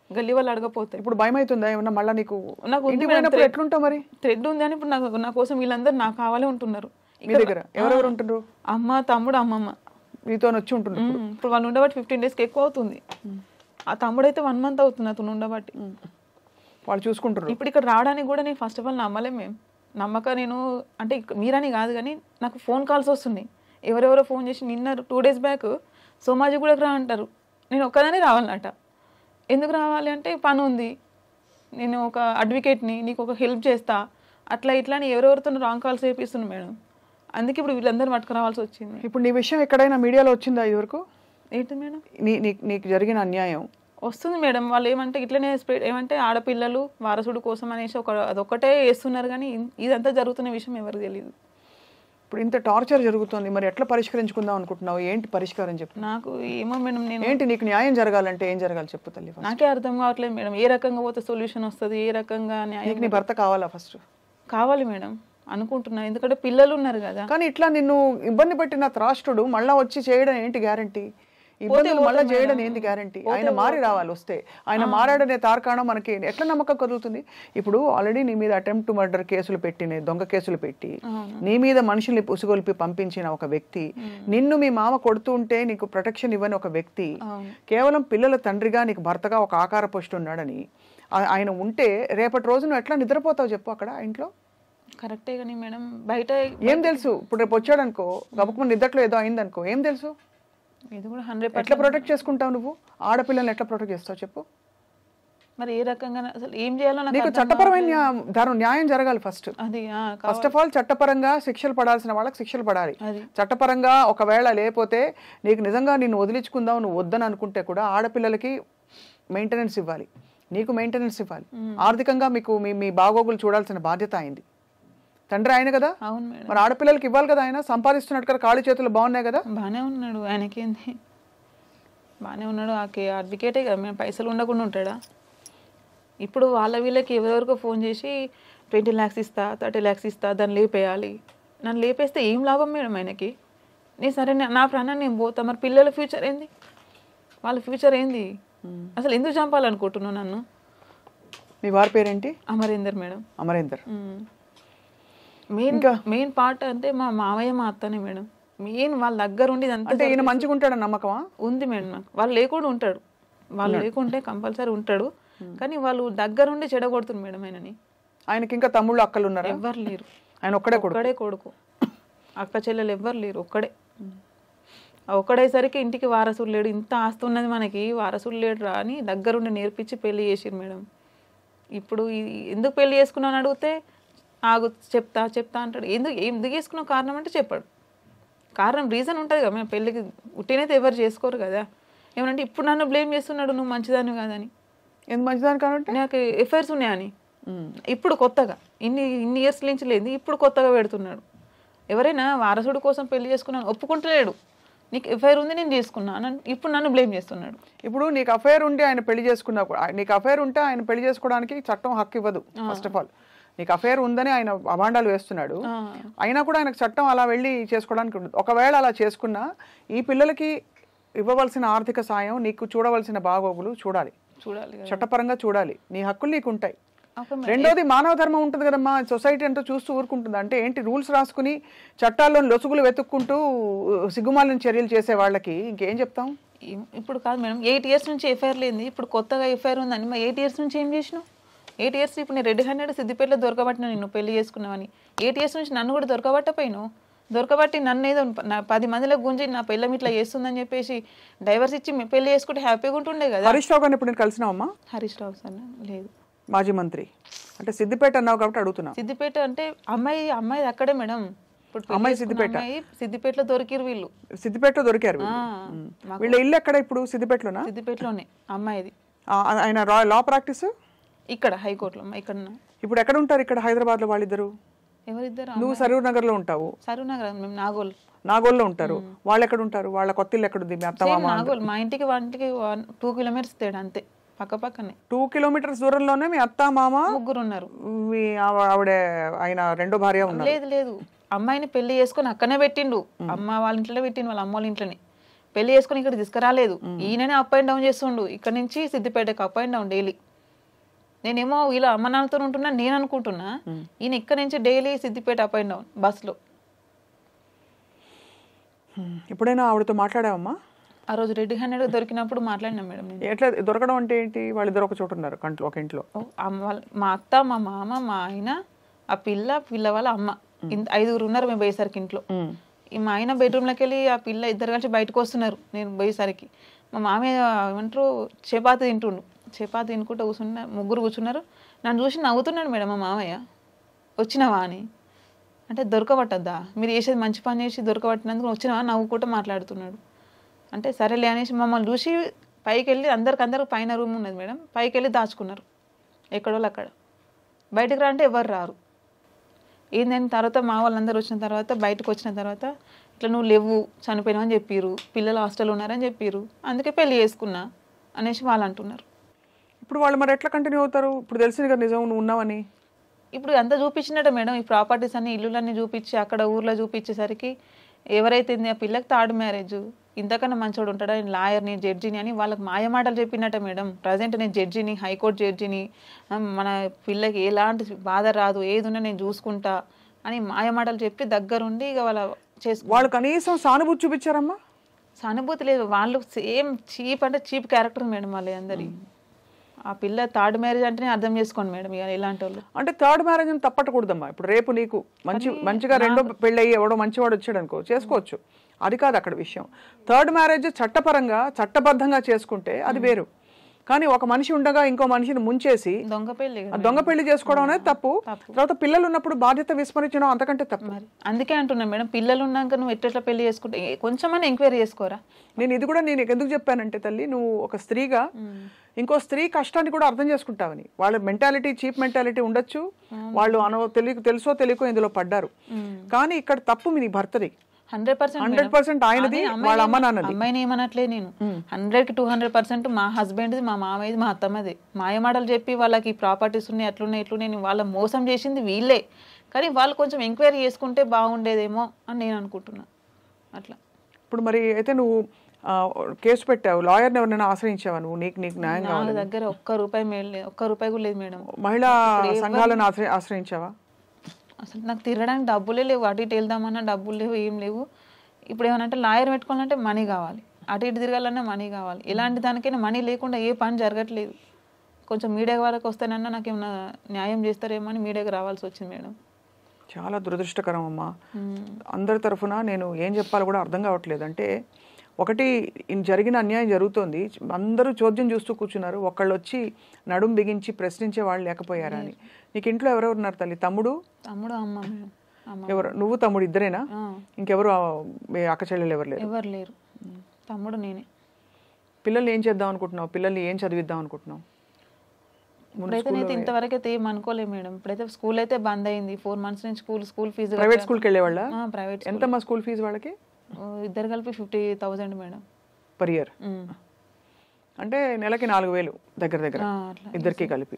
గల్లీ వాళ్ళు అడగపోతే. ఇప్పుడు భయం అవుతుందా ఏమన్నా మళ్ళీ నీకు? నాకు ఎట్లుంటావు మరి? థ్రెడ్ ఉంది అని ఇప్పుడు నా కోసం వీళ్ళందరూ నాకు కావాలే ఉంటున్నారు. మీ దగ్గర ఎవరెవరు ఉంటున్నారు? అమ్మ, తమ్ముడు, అమ్మమ్మ మీతో వచ్చి ఉంటున్నారు. ఇప్పుడు వాళ్ళు ఉండబట్టి 15 daysకి ఎక్కువ అవుతుంది. ఆ తమ్ముడైతే 1 month అవుతుంది అతను ఉండబట్టి. వాళ్ళు చూసుకుంటారు. ఇప్పుడు ఇక్కడ రావడానికి కూడా నేను ఫస్ట్ ఆఫ్ ఆల్ నమ్మలేం మేము. నమ్మక నేను అంటే మీరని కాదు కానీ నాకు ఫోన్ కాల్స్ వస్తున్నాయి. ఎవరెవరో ఫోన్ చేసి నిన్న 2 days బ్యాక్ సోమాజి కూడా రా అంటారు. నేను ఒక్కదానే రావాలన్నట. ఎందుకు రావాలి అంటే పని ఉంది, నేను ఒక అడ్వకేట్ని, నీకు ఒక హెల్ప్ చేస్తా, అట్లా ఇట్లా అని ఎవరెవరితో రాంగ్ కాల్స్ చేపిస్తున్నాను మేడం. అందుకే ఇప్పుడు వీళ్ళందరూ పట్టుకు రావాల్సి వచ్చింది. ఇప్పుడు నీ విషయం ఎక్కడైనా మీడియాలో వచ్చిందా ఇదివరకు? ఏంటి మేడం? నీకు జరిగిన అన్యాయం వస్తుంది మేడం. వాళ్ళు ఏమంటే ఇట్లనే ఏమంటే ఆడపిల్లలు వారసుడు కోసం అనేసి అదొక్కటే వేస్తున్నారు కానీ ఇదంతా జరుగుతున్న విషయం ఎవరికి తెలియదు. ఇప్పుడు ఇంత టార్చర్ జరుగుతుంది, మరి ఎట్లా పరిష్కరించుకుందాం అనుకుంటున్నావు? ఏంటి పరిష్కారం చెప్పు. నాకు ఏమో మేడం, నేను ఏంటి నీకు న్యాయం జరగాలంటే ఏం జరగాలి చెప్పు తల్లి. నాకే అర్థం కావట్లేదు మేడం, ఏ రకంగా పోతే సొల్యూషన్ వస్తుంది, ఏ రకంగా న్యాయం. నీ భర్త కావాలా? ఫస్ట్ కావాలి మేడం అనుకుంటున్నా, ఎందుకంటే పిల్లలు ఉన్నారు కదా. కానీ ఇట్లా నిన్ను ఇబ్బంది పెట్టిన త్రాష్టుడు మళ్ళా వచ్చి చేయడం ఏంటి గ్యారంటీ? ఇబ్బందులు మళ్ళీ చేయడం ఏంటి గ్యారంటీ? ఆయన మారి రావాలి. వస్తే ఆయన మారాడనే తార్కాణం మనకి ఎట్లా నమ్మకం కలుగుతుంది? ఇప్పుడు ఆల్రెడీ నీ మీద అటెంప్ట్ టు మర్డర్ కేసులు పెట్టిన, దొంగ కేసులు పెట్టి నీ మీద మనుషుల్ని ఉసుగొల్పి పంపించిన ఒక వ్యక్తి, నిన్ను మీ మామ కొడుతూ ఉంటే నీకు ప్రొటెక్షన్ ఇవ్వని ఒక వ్యక్తి, కేవలం పిల్లల తండ్రిగా నీకు భర్తగా ఒక ఆకార పోస్ట్ ఉన్నాడని ఆయన ఉంటే రేపటి రోజు నువ్వు ఎట్లా నిద్రపోతావు చెప్పు అక్కడ ఇంట్లో? కరెక్టే కానీ మేడం బయట ఏం తెలుసు? ఇప్పుడు రేపు వచ్చాడు అనుకో, గబుకుని నిద్రలో ఏదో అయిందనుకో, ఏం తెలుసు? ఇది కూడా 100% ఎట్లా ప్రొటెక్ట్ చేసుకుంటావు నువ్వు? ఆడపిల్లల్ని ఎట్లా ప్రొటెక్ట్ చేస్తావు చెప్పు? మరి ఏ రకంగా అసలు ఏం చేయాలో నీకు చట్టపరమైన న్యాయం జరగాలి ఫస్ట్. అది ఫస్ట్ ఆఫ్ ఆల్ చట్టపరంగా శిక్షలు పడాల్సిన వాళ్ళకి శిక్షలు పడాలి. చట్టపరంగా ఒకవేళ లేకపోతే నీకు నిజంగా నిన్ను వదిలించుకుందాం నువ్వు వద్దని అనుకుంటే కూడా ఆడపిల్లలకి మెయింటెనెన్స్ ఇవ్వాలి, నీకు మెయింటెనెన్స్ ఇవ్వాలి. ఆర్థికంగా మీకు మీ బాగోగులు చూడాల్సిన బాధ్యత అయింది. తండ్రి ఆయన కదా, మరి ఆడపిల్లలకి ఇవ్వాలి కదా. ఆయన సంపాదిస్తున్నట్టు కదా, ఖాళీ చేతులు బాగున్నాయి కదా. బాగానే ఉన్నాడు, ఆయనకేంది బాగానే ఉన్నాడు. అడ్వకేటే కదా, మేము పైసలు ఉండకుండా ఉంటాడా? ఇప్పుడు వీళ్ళకి ఎవరెవరికో ఫోన్ చేసి 20 lakhs ఇస్తా, 30 lakhs ఇస్తా, దాన్ని లేపేయాలి. నన్ను లేపేస్తే ఏం లాభం మేడం ఆయనకి? నేను సరే నా ప్రాణాన్ని నేను పోతా, మరి పిల్లల ఫ్యూచర్ ఏంది? వాళ్ళ ఫ్యూచర్ ఏంది? అసలు ఎందుకు చంపాలనుకుంటున్నావు నన్ను? మీ వారి పేరేంటి? Amarender madam. Amarender. Main part అంటే మా మామయ్య మా అత్తనే మేడం. మెయిన్ వాళ్ళ దగ్గర ఉండి అంటే ఈయన మంచిగా ఉంటాడని నమ్మకమా ఉంది మేడం నాకు. వాళ్ళు లేకుండా ఉంటాడు, వాళ్ళు లేకుంటే కంపల్సరీ ఉంటాడు, కానీ వాళ్ళు దగ్గరుండి చెడగొడుతుంది మేడం ఆయనని. ఆయనకి ఇంకా తమ్ముళ్ళు అక్కలు ఉన్నారా? ఎవ్వరు లేరు. ఆయన ఒక్కడే కొడుకు, అక్క చెల్లెలు ఎవ్వరు లేరు, ఒక్కడేసరికి ఇంటికి వారసుడు లేడు. ఇంత ఆస్తున్నది మనకి, వారసుడు లేడు రా అని దగ్గరుండి నేర్పించి పెళ్లి చేసిరు మేడం. ఇప్పుడు ఎందుకు పెళ్లి చేసుకున్నాను అడిగితే ఆగు చెప్తా అంటాడు. ఎందుకు చేసుకున్న కారణం అంటే చెప్పాడు. కారణం రీజన్ ఉంటుంది కదా, మేము పెళ్ళికి ఉట్టినైతే ఎవరు చేసుకోరు కదా. ఏమంటే ఇప్పుడు నన్ను బ్లేమ్ చేస్తున్నాడు, నువ్వు మంచిదాన్ని కాదని. ఎందుకు మంచిదాని కాబట్టి? నాకు ఎఫ్ఐఆర్స్ ఉన్నాయని. ఇప్పుడు కొత్తగా ఇన్ని ఇయర్స్ నుంచి లేదు, ఇప్పుడు కొత్తగా పెడుతున్నాడు. ఎవరైనా వారసుడు కోసం పెళ్లి చేసుకున్నాను ఒప్పుకుంటలేడు. నీకు ఎఫ్ఐఆర్ ఉంది, నేను చేసుకున్నాను, ఇప్పుడు నన్ను బ్లేమ్ చేస్తున్నాడు. ఇప్పుడు నీకు అఫైర్ ఉండి ఆయన పెళ్లి చేసుకున్నా, నీకు అఫైర్ ఉంటే ఆయన పెళ్లి చేసుకోవడానికి చట్టం హక్కు ఇవ్వదు. ఫస్ట్ ఆఫ్ ఆల్ నీకు అఫైర్ ఉందని ఆయన అభాండాలు వేస్తున్నాడు, అయినా కూడా ఆయనకు చట్టం అలా వెళ్ళి చేసుకోవడానికి ఉండదు. ఒకవేళ అలా చేసుకున్నా ఈ పిల్లలకి ఇవ్వవలసిన ఆర్థిక సాయం, నీకు చూడవలసిన బాగోగులు చూడాలి, చట్టపరంగా చూడాలి. నీ హక్కులు నీకు ఉంటాయి. రెండోది మానవ ధర్మం ఉంటుంది కదమ్మా. సొసైటీ అంతా చూస్తూ ఊరుకుంటుంది అంటే ఏంటి? రూల్స్ రాసుకుని చట్టాల్లోని లొసుగులు వెతుక్కుంటూ సిగ్గుమాలిన చర్యలు చేసే వాళ్ళకి ఇంకేం చెప్తాం? ఇప్పుడు కాదు మేడం, 8 years నుంచి ఎఫ్ఐఆర్ లేని, ఇప్పుడు కొత్తగా ఎఫ్ఐఆర్ ఉందని. 8 years నుంచి ఏం చేసినావు? 8 years ఇప్పుడు నేను రెడ్ హ్యాండెడ్ సిద్దిపేటలో దొరకబట్టిన, నిన్ను పెళ్లి చేసుకున్నావని. 8 years నుంచి నన్ను కూడా దొరకబట్టపోయినావు. దొరకబట్టి నన్ను ఏదో 10 మందిలో గుంజి నా పిల్లం ఇట్లా చేస్తుందని చెప్పేసి డైవర్స్ ఇచ్చి పెళ్లి చేసుకుంటే హ్యాపీగా ఉంటుండే కదా. హరీష్ రావు గారిని ఇప్పుడు నేను కలిసినావమ్మా? హరీష్ రావు సార్ లేదు, మాజీ మంత్రి. అంటే సిద్దిపేట అన్నావు కాబట్టి అడుగుతున్నా. సిద్దిపేట అంటే అమ్మాయి అక్కడే మేడం. అమ్మాయి సిద్దిపేటలో దొరికిరు వీళ్ళు. సిద్దిపేటలో దొరికారు వీళ్ళ ఇల్లు ఎక్కడ ఇప్పుడు? సిద్దిపేటలోనా? సిద్దిపేటలోనే అమ్మాయిది. ఆయన లా ప్రాక్టీస్ ఇక్కడ హైకోర్టులో. ఇక్కడ ఇప్పుడు ఎక్కడ ఉంటారు? ఇక్కడ హైదరాబాద్ లో వాళ్ళిద్దరు. ఎవరిద్దరు? నువ్వు సరూర్ నగర్ లో ఉంటావు. సరూర్ నగర్, మేము నాగోల్లో ఉంటారు. వాళ్ళు ఎక్కడ ఉంటారు? వాళ్ళ కొత్త ఇల్లు ఎక్కడ ఉంది? మీ అత్త మామ? నాగోల్. మా ఇంటికి 2 kilometers తేడా అంతే, పక్క పక్కనే. 2 kilometers దూరంలోనే మీ అత్త మామ ముగ్గురు ఉన్నారు. ఆవిడ ఆయన రెండో భార్య ఉన్నారు? లేదు, అమ్మాయిని పెళ్లి చేసుకుని అక్కనే పెట్టిండు. అమ్మ వాళ్ళ ఇంట్లోనే పెట్టిండు, వాళ్ళ అమ్మ వాళ్ళ ఇంట్లోనే పెళ్లి చేసుకుని ఇక్కడ తీసుకురాలేదు, ఈయననే అప్ అండ్ డౌన్ చేస్తుండు, ఇక్కడ నుంచి సిద్దిపేటకి అప్ అండ్ డౌన్ డైలీ. నేనేమో వీళ్ళ అమ్మ నాన్నతో ఉంటున్నా నేను అనుకుంటున్నా, ఈయన ఇక్కడ నుంచి daily Siddipet up and down బస్సులో. ఎప్పుడైనా ఆవిడతో మాట్లాడావమ్మా? ఆ రోజు రెడ్ హ్యాండెడ్ దొరికినప్పుడు మాట్లాడినా మేడం నేను. ఎట్లా దొరకడం అంటే ఏంటి? వాళ్ళిద్దరు ఒక చోట ఉన్నారు ఒక ఇంట్లో. మా అత్త, మా మామ, మా ఆయన, ఆ పిల్ల వాళ్ళ అమ్మ, 5 ఉన్నారు మేము పోయేసరికి ఇంట్లో. మా ఆయన బెడ్రూమ్లోకి వెళ్ళి ఆ పిల్ల ఇద్దరు కలిసి బయటకు వస్తున్నారు నేను పోయేసరికి. మా మామయ్య ఏమంటారు చపాతి తింటుండు, చపాతి తినుకుంటూ ముగ్గురు కూర్చున్నారు. నన్ను చూసి నవ్వుతున్నాడు మేడం మా మామయ్య, వచ్చినావా అని. అంటే దొరకబట్టద్దా, మీరు చేసేది మంచి పని చేసి దొరకబట్టినందుకు వచ్చినావా నవ్వుకుంటూ మాట్లాడుతున్నాడు. అంటే సరేలే అనేసి మమ్మల్ని చూసి పైకి వెళ్ళి అందరికి పైన రూమ్ ఉన్నది మేడం, పైకి వెళ్ళి దాచుకున్నారు ఎక్కడోళ్ళు అక్కడ. బయటకు రా అంటే ఎవరు రారు. ఏందని తర్వాత మా వాళ్ళందరూ వచ్చిన తర్వాత బయటకు వచ్చిన తర్వాత ఇట్లా నువ్వు లేవు చనిపోయినావు అని చెప్పిర్రు, పిల్లలు హాస్టల్ ఉన్నారని చెప్పిర్రు, అందుకే పెళ్లి చేసుకున్నా అనేసి వాళ్ళు అంటున్నారు. ఇప్పుడు వాళ్ళు మరి ఎట్లా కంటిన్యూ అవుతారు? ఇప్పుడు తెలిసింది కదా నిజం నువ్వు ఉన్నావని. ఇప్పుడు అంతా చూపించినట్టు మేడం, ఈ ప్రాపర్టీస్ అన్ని ఇల్లులన్నీ చూపించి అక్కడ ఊర్లో చూపించేసరికి ఎవరైతే ఆ పిల్లకి థర్డ్ మ్యారేజ్, ఇంతకన్నా మంచోడు ఉంటాడా, నేను లాయర్ని జడ్జిని అని వాళ్ళకి మాయమాటలు చెప్పినట్ట మేడం. ప్రజెంట్ నేను జడ్జిని, హైకోర్టు జడ్జిని, మన పిల్లకి ఎలాంటి బాధ రాదు, ఏది ఉన్నా నేను చూసుకుంటా అని మాయమాటలు చెప్పి దగ్గరుండి ఇక వాళ్ళు కనీసం సానుభూతి చూపించారమ్మా? సానుభూతి లేదు, వాళ్ళు సేమ్ చీప్ అంటే చీప్ క్యారెక్టర్ మేడం వాళ్ళ అందరి. ఆ పిల్ల థర్డ్ మ్యారేజ్ అంటేనే అర్థం చేసుకోండి మేడం ఇక ఇలాంటి వాళ్ళు. అంటే థర్డ్ మ్యారేజ్ అని తప్పట్టకూడదమ్మా. ఇప్పుడు రేపు నీకు మంచిగా రెండో పెళ్ళి అయ్యి ఎవడో మంచివాడు వచ్చాడు అనుకో, చేసుకోవచ్చు, అది కాదు అక్కడ విషయం. థర్డ్ మ్యారేజ్ చట్టపరంగా చట్టబద్ధంగా చేసుకుంటే అది వేరు. కానీ ఒక మనిషి ఉండగా ఇంకో మనిషిని ముంచేసి దొంగ పెళ్లి చేసుకోవడం అనేది తప్పు. తర్వాత పిల్లలు ఉన్నప్పుడు బాధ్యత విస్మరించడం అంతకంటే తప్పు. అందుకే అంటున్నా మేడం, పిల్లలు ఉన్నాక నువ్వు ఎట్లా పెళ్లి చేసుకుంటే కొంచెమన్నా ఎంక్వైరీ చేసుకోరా. నేను ఎందుకు చెప్పానంటే తల్లి, నువ్వు ఒక స్త్రీగా ఇంకో స్త్రీ కష్టాన్ని కూడా అర్థం చేసుకుంటావని. వాళ్ళ మెంటాలిటీ చీప్ మెంటాలిటీ ఉండొచ్చు, వాళ్ళు తెలుసో తెలియకో ఇందులో పడ్డారు. కానీ ఇక్కడ తప్పు మీ భర్తది 100% ఆయనది, వాళ్ళ అమ్మ నాన్నది. అమ్మాయిని ఏమనట్లే నేను, 100కి 200% మా హస్బెండ్ది, మా మామయ్యది, మా అత్తమ్మది. మాయమాటలు చెప్పి వాళ్ళకి ప్రాపర్టీస్ ఉన్నాయి అట్లున్నాయి ఇట్లున్నాయి వాళ్ళ మోసం చేసింది వీళ్ళే. కానీ వాళ్ళు కొంచెం ఎంక్వైరీ చేసుకుంటే బాగుండేదేమో అని నేను అనుకుంటున్నా. అట్లా ఇప్పుడు మరి అయితే నువ్వు కేసు పెట్టావు, లాయర్ని ఎవరైనా ఆశ్రయించావా నువ్వు? నీకు న్యాయం కావాలి. నా దగ్గర ఒక్క రూపాయి కూడా లేదు మేడం. మహిళా సంఘాలను ఆశ్రయించావా? అసలు నాకు తిరగడానికి డబ్బులే లేవు, అటు ఇటు వెళ్దామన్నా డబ్బులు లేవు, ఏం లేవు. ఇప్పుడు ఏమనంటే లాయర్ పెట్టుకోవాలంటే మనీ కావాలి, అటు ఇటు తిరగాలన్నా మనీ కావాలి. ఇలాంటి దానికైనా మనీ లేకుండా ఏ పని జరగట్లేదు. కొంచెం మీడియా వాళ్ళకి వస్తేనన్నా నాకు ఏమన్నా న్యాయం చేస్తారేమో అని మీడియాకి రావాల్సి వచ్చింది మేడం. చాలా దురదృష్టకరం అమ్మా. అందరి తరఫున నేను ఏం చెప్పాలో కూడా అర్థం కావట్లేదు. అంటే ఒకటి, జరిగిన అన్యాయం జరుగుతోంది, అందరూ చోద్యం చూస్తూ కూర్చున్నారు, ఒకళ్ళు వచ్చి నడుం బిగించి ప్రశ్నించే వాళ్ళు లేకపోయారా అని. నీకు ఇంట్లో ఎవరెవరు ఉన్నారు తల్లి? తమ్ముడు, అమ్మ. ఎవరు? నువ్వు తమ్ముడు ఇద్దరేనా? ఇంకెవరు అక్క చెల్లెలు ఎవరు లేరు? ఎవరు లేరు, తమ్ముడు నేనే. పిల్లల్ని ఏం చేద్దాం అనుకుంటున్నావు? పిల్లల్ని ఏం చదివిద్దాం అనుకుంటున్నావు? ఇప్పుడైతే నేను ఇంతవరకు అయితే ఏం అనుకోలేదు మేడం. ఇప్పుడైతే స్కూల్ అయితే బంద్ అయింది, 4 months నుంచి స్కూల్ ఫీజు. ప్రైవేట్ స్కూల్కి వెళ్ళేవాళ్ళ? ప్రైవేట్. ఎంతమ్మా స్కూల్ ఫీజు వాళ్ళకి? ఇద్దరు కలిపి 50,000 మేడం పర్ ఇయర్. అంటే నెలకి 4,000 దగ్గర ఇద్దరికి కలిపి.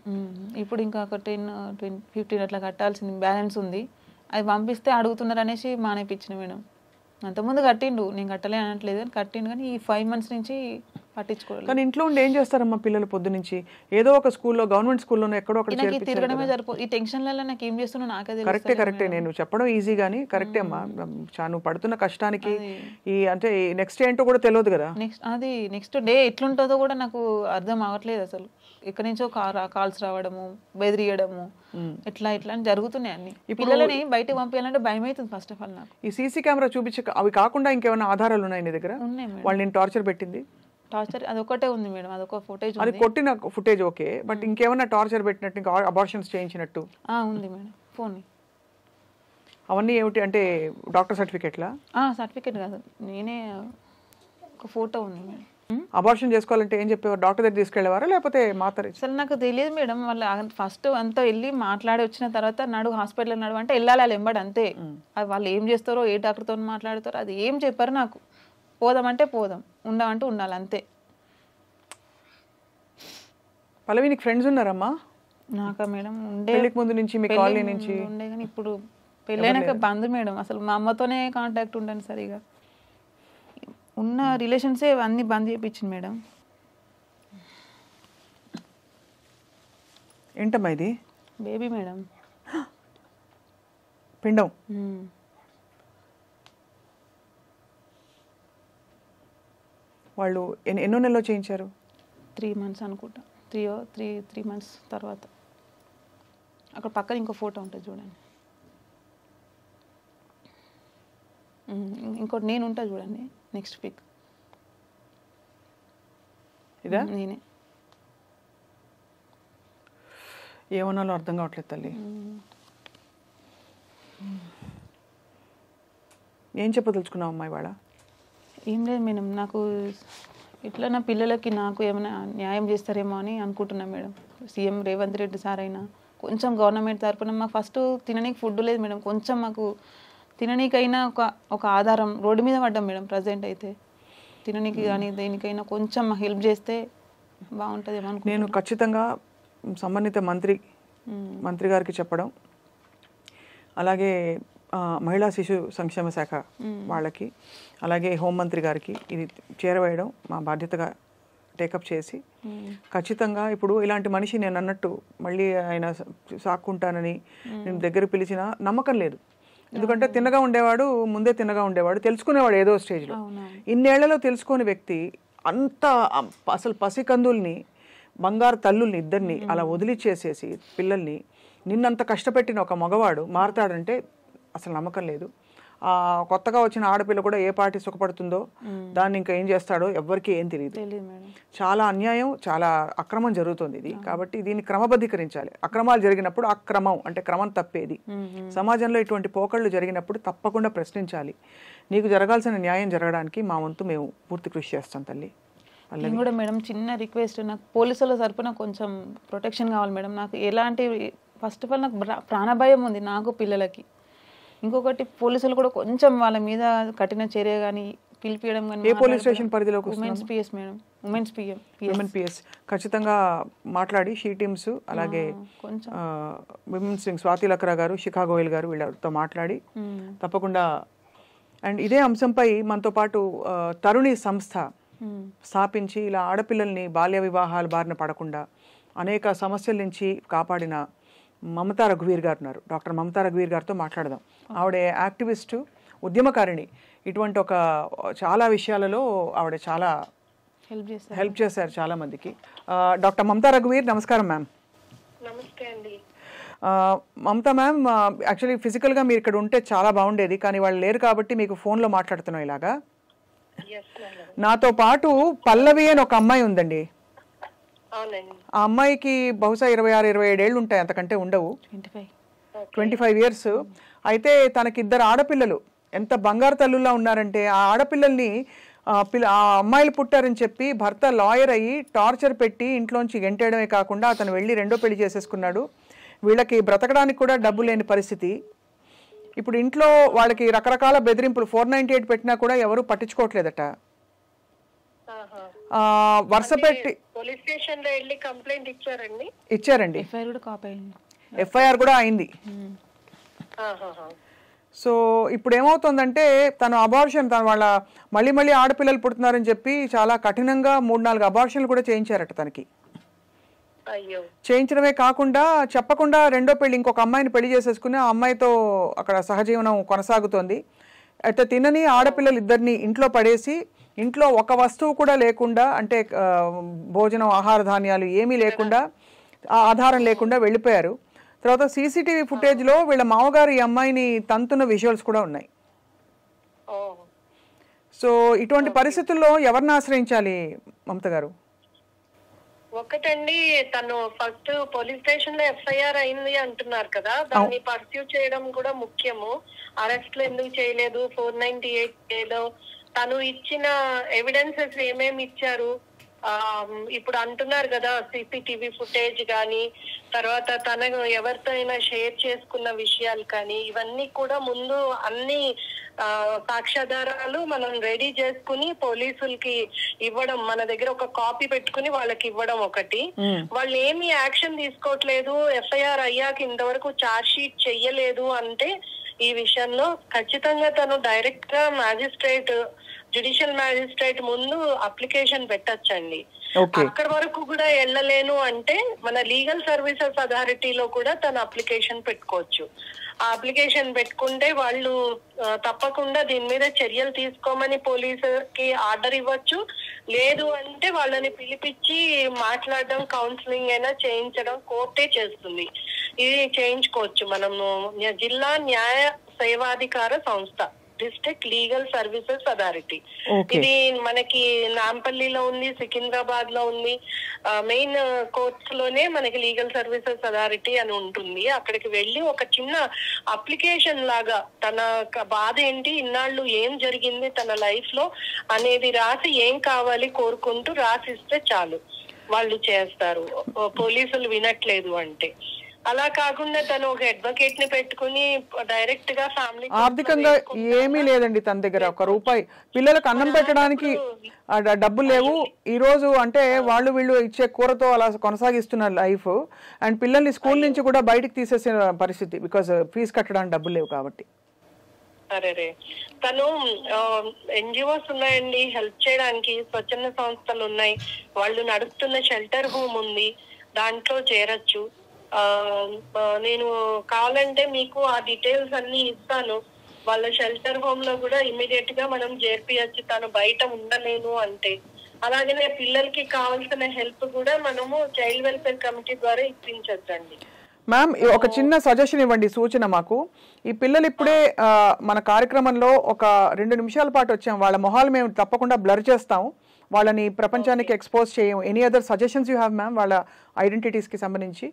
ఇప్పుడు ఇంకా ఒక 10-15 అట్లా కట్టాల్సింది బ్యాలెన్స్ ఉంది. అది పంపిస్తే అడుగుతున్నారు అనేసి మానేపించిన మేడం. అంతకుముందు కట్టిండు, నేను కట్టలే అనట్లేదు కానీ కట్టిండు, కానీ ఈ 5 months నుంచి పట్టించుకోవాలి. కానీ ఇంట్లో ఉండి ఏం చేస్తారమ్మా పిల్లలు? పొద్దు నుంచి ఏదో ఒక స్కూల్లో, గవర్నమెంట్ స్కూల్లోనే ఎక్కడో ఒకటి తిరగడమే సరిపో. ఈ టెన్షన్లలో నాకు ఏం చేస్తున్నా నాకే తెలియదు. కరెక్టే నేను చెప్పడం ఈజీ కానీ కరెక్టే అమ్మా. నువ్వు పడుతున్న కష్టానికి ఈ అంటే నెక్స్ట్ ఏంటో కూడా తెలియదు కదా. నెక్స్ట్ డే ఎట్లుంటుందో కూడా నాకు అర్థం అవ్వట్లేదు అసలు. ఎక్కడి నుంచో కాల్స్ రావడము, బెదిరియడము, ఇట్లా అని జరుగుతున్నాయి అన్ని. పిల్లలని బయటకు పంపించాలంటే భయం అవుతుంది ఫస్ట్ ఆఫ్ ఆల్ నాకు. ఈ సీసీ కెమెరా చూపించే అవి కాకుండా ఇంకేమైనా ఆధారాలు ఉన్నాయి నీ దగ్గర? ఉన్నాయి మేడం. వాళ్ళు నేను టార్చర్ పెట్టింది? టార్చర్ అదొకటే ఉంది మేడం, అదొక ఫుటేజ్. అది కొట్టిన ఫుటేజ్ ఓకే, బట్ ఇంకేమైనా టార్చర్ పెట్టినట్టు, ఇంకా అబార్షన్స్ చేయించినట్టు ఉంది మేడం ఫోన్. అవన్నీ ఏమిటి అంటే డాక్టర్ సర్టిఫికెట్లా? సర్టిఫికెట్ కాదు, నేనే ఒక ఫోటో ఉంది మేడం. అబార్షన్ చేసుకోవాలంటే ఏం చెప్పేవారు? డాక్టర్ దగ్గర తీసుకెళ్లేవారా లేకపోతే మాత్రం? అసలు నాకు తెలియదు మేడం. వాళ్ళు ఫస్ట్ అంతా వెళ్ళి మాట్లాడి వచ్చిన తర్వాత హాస్పిటల్ నడు అంటే వెళ్ళాలి వాళ్ళు ఎంబడి అంతే. అది వాళ్ళు ఏం చేస్తారో, ఏ డాక్టర్తో మాట్లాడతారో అది ఏం చెప్పారు నాకు. పోదామంటే పోదాం, ఉండమంటే ఉండాలి అంతే. పల్లవి నీకు ఫ్రెండ్స్ ఉన్నారమ్మా? నాకా మేడం ఉండే, పెళ్ళికి ముందు నుంచి మీ కాలనీ నుంచి ఉండే, కానీ ఇప్పుడు పెళ్ళైనాక బంద్ మేడం. అసలు మా అమ్మతోనే కాంటాక్ట్ ఉండను సరిగా. ఉన్న రిలేషన్సే అన్ని బంద్ చేయించింది మేడం. ఏంటమ్మా ఇది? బేబీ మేడం, పిండం. వాళ్ళు ఎన్నో నెలలో చేయించారు? 3 months అనుకుంటా, 3 months తర్వాత. అక్కడ పక్కన ఇంకో ఫోటో ఉంటుంది చూడండి, ఇంకోటి నేను ఉంటా చూడండి, నెక్స్ట్ పిక్ ఇదా? నేనే. ఏమన్నాలో అర్థం కావట్లేదు తల్లి. ఏం చెప్పదలుచుకున్నావు అమ్మాయి వాళ్ళ? ఏం లేదు మేడం, నాకు ఇట్లా నా పిల్లలకి నాకు ఏమైనా న్యాయం చేస్తారేమో అని అనుకుంటున్నా madam. CM Revanth Reddy sir అయినా కొంచెం గవర్నమెంట్ తరఫున మాకు ఫస్ట్ తిననీకి ఫుడ్ లేదు మేడం, కొంచెం మాకు తిననీకైనా ఒక ఆధారం రోడ్డు మీద పడ్డాం మేడం. ప్రజెంట్ అయితే తిననీకి కానీ దేనికైనా కొంచెం మాకు హెల్ప్ చేస్తే బాగుంటుంది ఏమో. నేను ఖచ్చితంగా సంబంధిత మంత్రి గారికి చెప్పడం, అలాగే మహిళా శిశు సంక్షేమ శాఖ వాళ్ళకి, అలాగే హోంమంత్రి గారికి ఇది చేరవేయడం మా బాధ్యతగా టేకప్ చేసి ఖచ్చితంగా ఇప్పుడు ఇలాంటి మనిషి నేను అన్నట్టు మళ్ళీ ఆయన సాక్కుంటానని నేను దగ్గర పిలిచిన నమ్మకం లేదు. ఎందుకంటే తిన్నగా ఉండేవాడు, ముందే తిన్నగా ఉండేవాడు, తెలుసుకునేవాడు ఏదో స్టేజ్లో. ఇన్నేళ్లలో తెలుసుకునే వ్యక్తి అంత అసలు పసికందుల్ని, బంగారు తల్లుల్ని ఇద్దరిని అలా వదిలిచ్చేసేసి పిల్లల్ని నిన్నంత కష్టపెట్టిన ఒక మగవాడు మారతాడంటే అసలు నమ్మకం లేదు. కొత్తగా వచ్చిన ఆడపిల్ల కూడా ఏ పార్టీ సుఖపడుతుందో, దాన్ని ఇంకా ఏం చేస్తాడో ఎవ్వరికీ ఏం తెలియదు. చాలా అన్యాయం, చాలా అక్రమం జరుగుతుంది ఇది. కాబట్టి దీన్ని క్రమబద్ధీకరించాలి. అక్రమాలు జరిగినప్పుడు అక్రమం అంటే క్రమం తప్పేది. సమాజంలో ఇటువంటి పోకళ్ళు జరిగినప్పుడు తప్పకుండా ప్రశ్నించాలి. నీకు జరగాల్సిన న్యాయం జరగడానికి మా వంతు మేము పూర్తి కృషి చేస్తాం తల్లి. నేను కూడా మేడం చిన్న రిక్వెస్ట్, నాకు పోలీసుల తరపున కొంచెం ప్రొటెక్షన్ కావాలి మేడం. నాకు ఎలాంటి, ఫస్ట్ ఆఫ్ ఆల్ నాకు ప్రాణభయం ఉంది నాకు, పిల్లలకి. ఇంకొకటి పోలీసులు కూడా కొంచెం వాళ్ళ మీద కఠిన చర్య కానీ పిలిపియడం కానీ. ఏ పోలీస్ స్టేషన్ పరిధిలోకి? Women's PS madam, women's PS. ఖచ్చితంగా మాట్లాడి షీ టీమ్స్, అలాగే కొంచెం విమెన్స్ వింగ్ స్వాతి లక్రా గారు, శిఖా గోయల్ గారు వీళ్ళతో మాట్లాడి తప్పకుండా. అండ్ ఇదే అంశంపై మనతో పాటు తరుణి సంస్థ స్థాపించి ఇలా ఆడపిల్లల్ని బాల్య వివాహాల బారిన పడకుండా అనేక సమస్యల నుంచి కాపాడిన మమతా రఘువీర్ గారు ఉన్నారు. డాక్టర్ మమతా రఘువీర్ గారితో మాట్లాడదాం. ఆవిడ యాక్టివిస్టు, ఉద్యమకారిణి. ఇటువంటి ఒక చాలా విషయాలలో ఆవిడ చాలా హెల్ప్ చేశారు చాలా మందికి. డాక్టర్ మమతా రఘువీర్, నమస్కారం మ్యామ్. నమస్తే అండి. మమతా మ్యామ్, యాక్చువల్లీ ఫిజికల్గా మీరు ఇక్కడ ఉంటే చాలా బాగుండేది, కానీ వాళ్ళు లేరు కాబట్టి మీకు ఫోన్లో మాట్లాడుతున్నాం ఇలాగా. నాతో పాటు పల్లవి అని ఒక అమ్మాయి ఉందండి. ఆ అమ్మాయికి బహుశా 26-27 ఏళ్ళు ఉంటాయి, అంతకంటే ఉండవు. 25 years. అయితే తనకి 2 ఆడపిల్లలు. ఎంత బంగారు తల్లుల్లా ఉన్నారంటే ఆ ఆడపిల్లల్ని, ఆ అమ్మాయిలు పుట్టారని చెప్పి భర్త లాయర్ అయ్యి టార్చర్ పెట్టి ఇంట్లోంచి గెంటేయడమే కాకుండా అతను వెళ్ళి 2వ పెళ్లి చేసేసుకున్నాడు. వీళ్ళకి బ్రతకడానికి కూడా డబ్బు లేని పరిస్థితి. ఇప్పుడు ఇంట్లో వాళ్ళకి రకరకాల బెదిరింపులు, 498 పెట్టినా కూడా ఎవరు పట్టించుకోవట్లేదట. వరుస పెట్టి పోలీస్ స్టేషన్ లో వెళ్ళి కంప్లైంట్ ఇచ్చారండి. ఎఫ్ఐఆర్ కూడా అయింది. సో ఇప్పుడు ఏమవుతుందంటే తను అబార్షన్, తను వాళ్ళ మళ్ళీ ఆడపిల్లలు పుడుతున్నారని చెప్పి చాలా కఠినంగా 3-4 అబార్షన్లు కూడా చేయించారట తనకి. చేయించడమే కాకుండా చెప్పకుండా 2వ పెళ్లి ఇంకొక అమ్మాయిని పెళ్లి చేసేసుకుని ఆ అమ్మాయితో అక్కడ సహజీవనం కొనసాగుతోంది. అయితే తినని ఆడపిల్లలు ఇద్దరిని ఇంట్లో పడేసి, ఇంట్లో ఒక వస్తువు కూడా లేకుండా, అంటే భోజనం, ఆహార ధాన్యాలు ఏమీ లేకుండా, ఆధారం లేకుండా వెళ్ళిపోయారు. తర్వాత సీసీటీవీ ఫుటేజ్లో వీళ్ళ మామగారు ఈ అమ్మాయిని తంతున్న విజువల్స్ కూడా ఉన్నాయి. సో ఇటువంటి పరిస్థితుల్లో ఎవరిని ఆశ్రయించాలి మమత గారు? ఒకటండి, తను ఫస్ట్ పోలీస్ స్టేషన్ లో ఎఫ్ఐఆర్ అయింది అంటున్నారు కదా, దాన్ని పర్స్యూ చేయడం కూడా ముఖ్యము. అరెస్ట్లు ఎందుకు చేయలేదు? 498 ఏలో తను ఇచ్చిన ఎవిడెన్సెస్ ఏమేమి ఇచ్చారు? ఇప్పుడు అంటున్నారు కదా సీసీటీవీ ఫుటేజ్ కానీ, తర్వాత తనకు ఎవరితో అయినా షేర్ చేసుకున్న విషయాలు కానీ, ఇవన్నీ కూడా ముందు అన్ని సాక్ష్యాధారాలు మనం రెడీ చేసుకుని పోలీసులకి ఇవ్వడం, మన దగ్గర ఒక కాపీ పెట్టుకుని వాళ్ళకి ఇవ్వడం ఒకటి. వాళ్ళు ఏమి యాక్షన్ తీసుకోవట్లేదు, ఎఫ్ఐఆర్ అయ్యాక ఇంతవరకు ఛార్జ్ షీట్ చెయ్యలేదు అంటే ఈ విషయంలో ఖచ్చితంగా తను డైరెక్ట్ గా మ్యాజిస్ట్రేట్ జ్యుడిషియల్ మ్యాజిస్ట్రేట్ ముందు అప్లికేషన్ పెట్టొచ్చండి. ఓకే. అక్కడ వరకు కూడా వెళ్ళలేను అంటే మన లీగల్ సర్వీసెస్ అథారిటీలో కూడా తన అప్లికేషన్ పెట్టుకోవచ్చు. ఆ అప్లికేషన్ పెట్టుకుంటే వాళ్ళు తప్పకుండా దీని మీద చర్యలు తీసుకోమని పోలీసుకి ఆర్డర్ ఇవ్వచ్చు. లేదు అంటే వాళ్ళని పిలిపించి మాట్లాడడం, కౌన్సిలింగ్ అయినా చేయించడం కోర్టే చేస్తుంది. ఇది చేయించుకోవచ్చు మనము. జిల్లా న్యాయ సేవాధికార సంస్థ, డిస్ట్రిక్ట్ లీగల్ సర్వీసెస్ అథారిటీ. ఇది మనకి నాంపల్లిలో ఉంది, సికింద్రాబాద్ లో ఉంది. మెయిన్ కోర్ట్స్ లోనే మనకి లీగల్ సర్వీసెస్ అథారిటీ అని ఉంటుంది. అక్కడికి వెళ్ళి ఒక చిన్న అప్లికేషన్ లాగా తన బాధ ఏంటి, ఇన్నాళ్ళు ఏం జరిగింది తన లైఫ్ లో అనేది రాసి ఏం కావాలి కోరుకుంటూ రాసిస్తే చాలు, వాళ్ళు చేస్తారు. పోలీసులు వినట్లేదు అంటే. అలా కాకుండా తను ఒక అడ్వకేట్ ని పెట్టుకుని డైరెక్ట్ గా ఫ్యామిలీ ఆర్థికంగా ఏమీ లేదండి తన దగ్గర. ఒక రూపాయి పిల్లలకు అన్నం పెట్టడానికి డబ్బులు లేవు ఈ రోజు. అంటే వాళ్ళు వీళ్ళు ఇచ్చే కూరతో అలా కొనసాగిస్తున్నారు లైఫ్. అండ్ పిల్లల్ని స్కూల్ నుంచి కూడా బయటకు తీసేసే పరిస్థితి, బికాస్ ఫీజు కట్టడానికి డబ్బులు లేవు కాబట్టి. అరే తను ఎన్జిఓస్ ఉన్నాయండి హెల్ప్ చేయడానికి, స్వచ్ఛంద సంస్థలు ఉన్నాయి, వాళ్ళు నడుపుతున్న షెల్టర్ హోమ్ ఉంది, దాంట్లో చేరొచ్చు. నేను కావాలంటే మీకు ఆ డీటెయిల్స్ అన్ని ఇస్తాను. వాళ్ళ షెల్టర్ హోమ్ లో కూడా ఇమీడియట్ గా మనం చేర్పియచ్చు తను బయట ఉండలేను అంటే. అలాగనే పిల్లలకి కావాల్సిన హెల్ప్ కూడా మనము చైల్డ్ వెల్ఫేర్ కమిటీ ద్వారా ఇప్పించచ్చండి. మ్యామ్ ఒక చిన్న సజెషన్ ఇవ్వండి, సూచన మాకు. ఈ పిల్లలు ఇప్పుడే మన కార్యక్రమంలో ఒక 2 నిమిషాల పాటు వచ్చాం, వాళ్ళ మొహాలు మేము తప్పకుండా బ్లర్ చేస్తాం, వాళ్ళని ప్రపంచానికి ఎక్స్పోజ్ చేయం. Any other suggestions you have ma'am వాళ్ళ ఐడెంటిటీస్ కి సంబంధించి?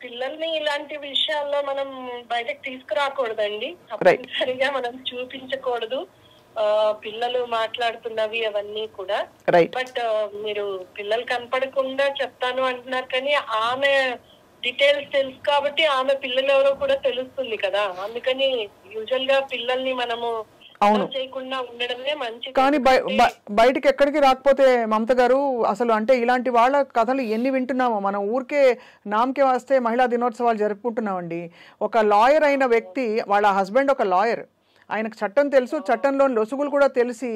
పిల్లల్ని ఇలాంటి విషయాల్లో మనం బయటకు తీసుకురాకూడదండి, తప్పనిసరిగా మనం చూపించకూడదు పిల్లలు మాట్లాడుతున్నవి అవన్నీ కూడా. బట్ మీరు పిల్లలు కనపడకుండా చెప్తాను అంటున్నారు, కానీ ఆమె డీటెయిల్స్ తెలుసు కాబట్టి ఆమె పిల్లలు ఎవరో కూడా తెలుస్తుంది కదా. అందుకని యూజువల్ గా పిల్లల్ని మనము చేయకుండా ఉండడమే మంచిది. కానీ బయటికి ఎక్కడికి రాకపోతే మమత గారు అసలు అంటే ఇలాంటి వాళ్ళ కథలు ఎన్ని వింటున్నామో. మనం ఊరికే నామకే వస్తే మహిళా దినోత్సవాలు జరుపుకుంటున్నామండి. ఒక లాయర్ అయిన వ్యక్తి, వాళ్ళ హస్బెండ్ ఒక లాయర్, ఆయనకు చట్టం తెలుసు, చట్టంలోని లొసుగులు కూడా తెలిసి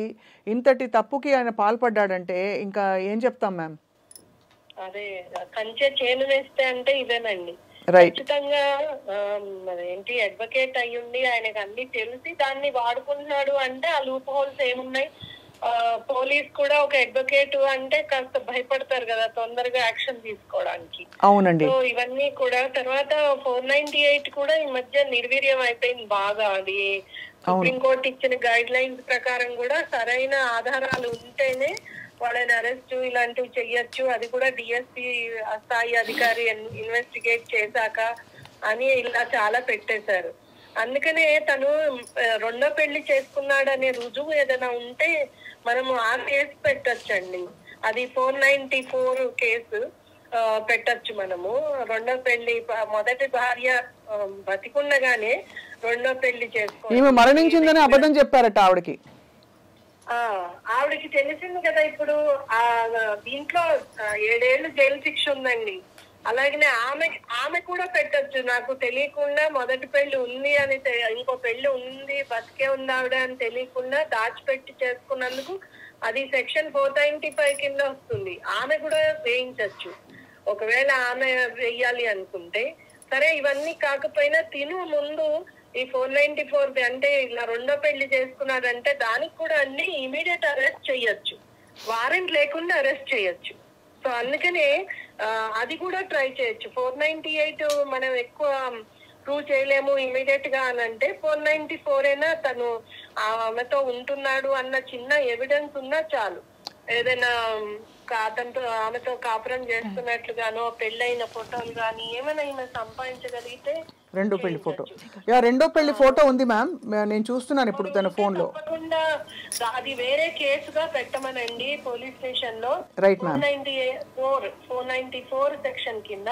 ఇంతటి తప్పుకి ఆయన పాల్పడ్డాడంటే ఇంకా ఏం చెప్తాం మ్యామ్? అదే కంచె చేను వేస్తే అంటే ఇదేనండి. ఖచ్చితంగా ఏంటి అడ్వకేట్ అయ్యుండి ఆయనకు అన్ని తెలిసి దాన్ని వాడుకుంటున్నాడు అంటే ఆ లూప్ హోల్స్ ఏమున్నాయి. పోలీస్ కూడా ఒక అడ్వకేట్ అంటే కాస్త భయపడతారు కదా తొందరగా యాక్షన్ తీసుకోవడానికి. అవునండి. సో ఇవన్నీ కూడా తర్వాత 498 కూడా ఈ మధ్య నిర్వీర్యం అయిపోయింది బాగా. అది సుప్రీంకోర్టు ఇచ్చిన గైడ్ లైన్స్ ప్రకారం కూడా సరైన ఆధారాలు ఉంటేనే వాళ్ళని అరెస్ట్ ఇలాంటివి చెయ్యొచ్చు. అది కూడా డిఎస్పీ స్థాయి అధికారి ఇన్వెస్టిగేట్ చేశాక అని ఇలా చాలా పెట్టేశారు. అందుకనే తను 2వ పెళ్లి చేసుకున్నాడనే రుజువు ఏదైనా ఉంటే మనము ఆ కేసు పెట్టచ్చండి. అది 494 కేసు పెట్టచ్చు మనము. 2వ పెళ్లి, మొదటి భార్య బతికుండగానే 2వ పెళ్లి చేసుకో, ఈమె మరణించిందని అబద్ధం చెప్పారట ఆవిడకి. ఆవిడకి తెలిసింది కదా ఇప్పుడు. దీంట్లో 7 ఏళ్ళు జైలు శిక్ష ఉందండి. అలాగనే ఆమె కూడా పెట్టచ్చు. నాకు తెలియకుండా మొదటి పెళ్లి ఉంది అని, ఇంకో పెళ్లి ఉంది బతికే ఉంది ఆవిడ అని తెలియకుండా దాచిపెట్టి చేసుకున్నందుకు అది సెక్షన్ 495 కింద వస్తుంది. ఆమె కూడా వేయించచ్చు ఒకవేళ ఆమె వేయాలి అనుకుంటే. సరే ఇవన్నీ కాకపోయినా తిను ముందు ఈ 494 అంటే ఇలా 2వ పెళ్లి చేసుకున్నాడంటే దానికి కూడా అన్ని ఇమీడియట్ అరెస్ట్ చేయొచ్చు, వారెంట్ లేకుండా అరెస్ట్ చేయొచ్చు. సో అందుకనే అది కూడా ట్రై చేయొచ్చు. 498 మనం ఎక్కువ ప్రూవ్ చేయలేము ఇమీడియట్ గా అని అంటే 494 అయినా తను ఆమెతో ఉంటున్నాడు అన్న చిన్న ఎవిడెన్స్ ఉన్నా చాలు. ఏదైనా అతనితో ఆమెతో కాపురం చేస్తున్నట్లుగానో పెళ్ళైన ఫోటోలు కానీ ఏమైనా ఈమె సంపాదించగలిగితే. 2వ పెళ్లి ఫోటో, 2వ పెళ్లి ఫోటో ఉంది మ్యామ్, నేను చూస్తున్నాను ఇప్పుడు తన ఫోన్ లో. తప్పకుండా అది వేరే కేసుగా పెట్టమనండి పోలీస్ స్టేషన్ లో. 494 సెక్షన్ కింద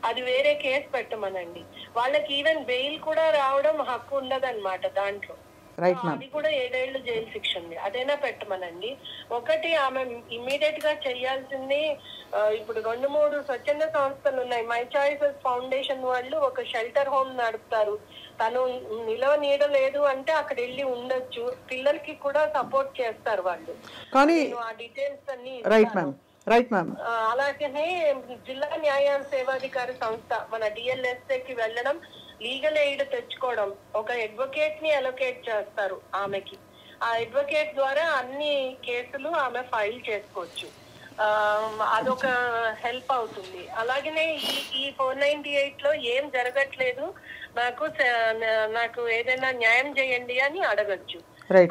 అది వేరే కేసు పెట్టమనండి. వాళ్ళకి ఈవెన్ బెయిల్ కూడా రావడం హక్కు ఉండదన్నమాట దాంట్లో. Right ma'am. అది కూడా 7 ఏళ్ళు జైలు శిక్ష ఉంది. అదైనా పెట్టమనండి. ఒకటి ఆమె ఇమ్మీడియట్ గా చేయాల్సింది, ఇప్పుడు 2-3 స్వచ్ఛంద సంస్థలు ఉన్నాయి. మై చాయిసెస్ ఫౌండేషన్ వాళ్ళు ఒక షెల్టర్ హోమ్ నడుపుతారు. తను నిలవ నీడ లేదు అంటే అక్కడ వెళ్ళి ఉండొచ్చు. పిల్లలకి కూడా సపోర్ట్ చేస్తారు వాళ్ళు. కానీ ఆ డీటెయిల్స్ అన్ని రైట్ మ్యామ్, రైట్ మ్యామ్. అలాగనే జిల్లా న్యాయ సేవాధికారి సంస్థ మన DLSAకి వెళ్ళడం, లీగల్ ఎయిడ్ తెచ్చుకోవడం, ఒక అడ్వకేట్ ని అలొకేట్ చేస్తారు ఆమెకి. ఆ అడ్వకేట్ ద్వారా అన్ని కేసులు ఆమె ఫైల్ చేసుకోవచ్చు. అదొక హెల్ప్ అవుతుంది. అలాగనే ఈ 498 లో ఏం జరగట్లేదు, నాకు ఏదైనా న్యాయం చేయండి అని అడగచ్చు.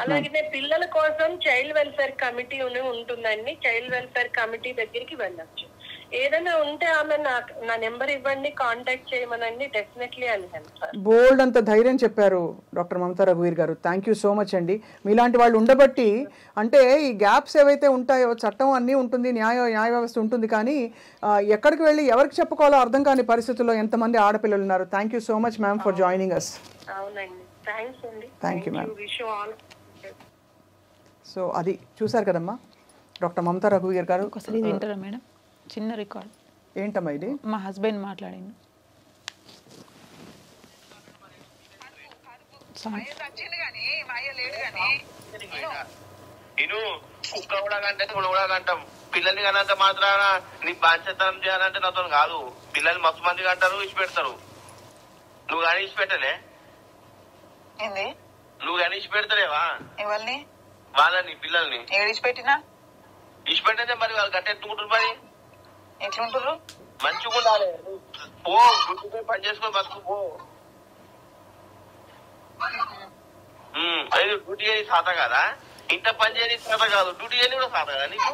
అలాగే పిల్లల కోసం చైల్డ్ వెల్ఫేర్ కమిటీ ఉంటుందండి. చైల్డ్ వెల్ఫేర్ కమిటీ దగ్గరికి వెళ్ళొచ్చు. ఏదైనా ఉంటే ఆమె నా నెంబర్ ఇవ్వండి, కాంటాక్ట్ చేయమనండి. డెఫినెట్లీ అని హెల్ప్. బోల్డ్ అంత ధైర్యం చెప్పారు డాక్టర్ మమతా రఘువీర్ గారు. థ్యాంక్ యూ సో మచ్ అండి. మీలాంటి వాళ్ళు ఉండబట్టి, అంటే ఈ గ్యాప్స్ ఏవైతే ఉంటాయో, చట్టం అన్నీ ఉంటుంది, న్యాయ వ్యవస్థ ఉంటుంది, కానీ ఎక్కడికి వెళ్ళి ఎవరికి చెప్పుకోవాలో అర్థం కాని పరిస్థితుల్లో ఎంతమంది ఆడపిల్లలు ఉన్నారు. Thank you so much ma'am for joining us. అవునండి, థ్యాంక్స్ అండి. Thank you ma'am. Wish you all. So అది చూసారు కదమ్మా డాక్టర్ మమతా రఘువీర్ గారు. ఒకసారి వింటారా మేడం? చిన్న రికార్డ్. ఏంటమ్మా ఇది? మా హస్బెండ్ మాట్లాడింది. కుక్క కూడా కంటే కూడా కంటాం. పిల్లల్ని కనంత మాత్రాన నీ బాధ్యతనం చేయాలంటే నాతో కాదు. పిల్లల్ని మస్తు మంది కంటారు, ఇచ్చి పెడతారు. నువ్వు కానీ ఇచ్చి పెట్టలే, నువ్వు కానీ ఇచ్చి పెడతలేవా ఎవరిని? వాళ్ళని, పిల్లల్ని ఏడిచి పెట్టినా ఇచ్చి పెట్టే మరి వాళ్ళు గట్టెత్తుకుంటారు. మరి ఎట్లుంటారు? మంచిగా ఉండాలి. పో గుడ్డుపై పని చేసుకొని బతుకు పో. డ్యూటీ చేసి సాత కదా, ఇంత పని చేయని సాత కాదు, డ్యూటీ చేయని కూడా సాత కదా నీకు?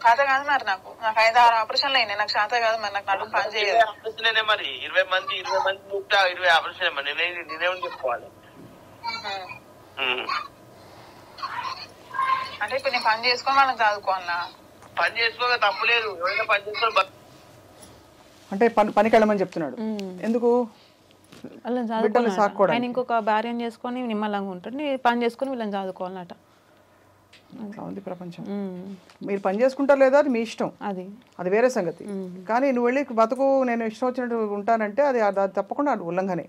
శాత కాదు మరి. నాకు 5-6 ఆపరేషన్లు అయినాయి. నాకు శాత కాదు మరి. నాకు నడుము పని చేయదు. ఆపరేషన్ మరి 20 మంది 20 ఆపరేషన్ మరి నేనేమని చెప్పుకోవాలి? అంటే ఇప్పుడు నేను పని చేసుకొని వాళ్ళని చదువుకోవాలా? పని చేసుకోగా తప్పులేదు. ఎవరైనా పని చేసుకొని అంటే పనికి వెళ్ళమని చెప్తున్నాడు. ఎందుకు? వాళ్ళని చదువుకోవాలి. ఆయన ఇంకొక భార్యను చేసుకొని నిమ్మలంగా ఉంటాడు, నీ పని చేసుకొని వీళ్ళని చదువుకోవాలన్నట. ఉంది ప్రపంచం. మీరు పని చేసుకుంటారు లేదా అది మీ ఇష్టం, అది వేరే సంగతి. కానీ నువ్వు వెళ్ళి బతుకు నేను ఇష్టం వచ్చినట్టు ఉంటానంటే అది తప్పకుండా ఉల్లంఘనే.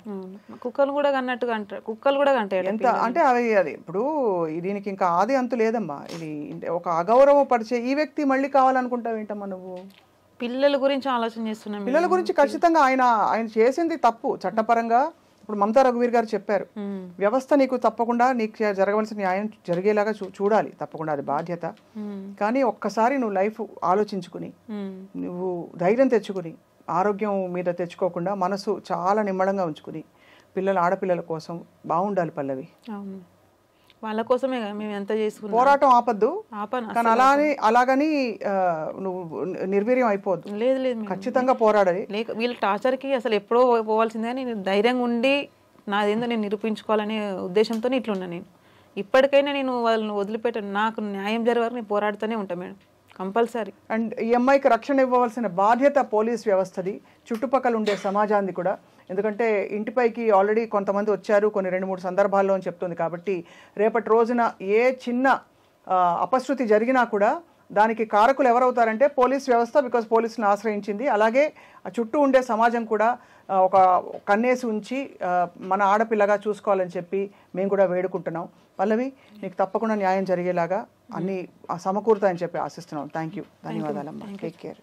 కుక్కలు కూడా అన్నట్టుగా అంటారు. కుక్కలు కూడా అంటాయి ఎంత అంటే అది ఇప్పుడు దీనికి ఇంకా ఆది అంతు లేదమ్మా. ఇది ఒక అగౌరవం పరిచే ఈ వ్యక్తి మళ్ళీ కావాలనుకుంటావు ఏంటమ్మా నువ్వు? పిల్లల గురించి ఆలోచన చేస్తున్నాం. పిల్లల గురించి ఖచ్చితంగా ఆయన చేసింది తప్పు చట్టపరంగా. ఇప్పుడు మమతా రఘువీర్ గారు చెప్పారు, వ్యవస్థ నీకు తప్పకుండా నీకు జరగవలసిన న్యాయం జరిగేలాగా చూడాలి, తప్పకుండా అది బాధ్యత. కానీ ఒక్కసారి నువ్వు లైఫ్ ఆలోచించుకుని, నువ్వు ధైర్యం తెచ్చుకుని, ఆరోగ్యం మీద తెచ్చుకోకుండా మనసు చాలా నిమ్మడంగా ఉంచుకుని, ఆడపిల్లల కోసం బాగుండాలి పల్లవి. వాళ్ళ కోసమే మేము ఎంత చేసుకున్నాం. పోరాటం ఆపద్దు, కానీ అలాగని నువ్వు నిర్వీర్యం అయిపోద్దు. లేదు లేదు, ఖచ్చితంగా పోరాడాలి. వీళ్ళ టార్చర్కి అసలు ఎప్పుడో పోవాల్సిందే. నేను ధైర్యంగా ఉండి నాదేందో నేను నిరూపించుకోవాలనే ఉద్దేశంతో ఇట్లున్నా. నేను ఇప్పటికైనా నేను వాళ్ళని వదిలిపెట్టాను. నాకు న్యాయం జరిగే వరకు నేను పోరాడుతూనే ఉంటాను మేడం, కంపల్సరీ. అండ్ ఈ అమ్మాయికి రక్షణ ఇవ్వవలసిన బాధ్యత పోలీస్ వ్యవస్థది, చుట్టుపక్కల ఉండే సమాజాన్ని కూడా. ఎందుకంటే ఇంటిపైకి ఆల్రెడీ కొంతమంది వచ్చారు కొన్ని 2-3 సందర్భాల్లో అని చెప్తుంది. కాబట్టి రేపటి రోజున ఏ చిన్న అపశృతి జరిగినా కూడా దానికి కారకులు ఎవరవుతారంటే పోలీస్ వ్యవస్థ. బికాజ్ పోలీసులను ఆశ్రయించింది. అలాగే ఆ చుట్టూ ఉండే సమాజం కూడా ఒక కన్నేసి ఉంచి మన ఆడపిల్లగా చూసుకోవాలని చెప్పి మేము కూడా వేడుకుంటున్నాం. పల్లవి, నీకు తప్పకుండా న్యాయం జరిగేలాగా అన్ని సమకూరుతాయని చెప్పి ఆశిస్తున్నాం. థ్యాంక్ యూ, ధన్యవాదాలమ్మా. Take care.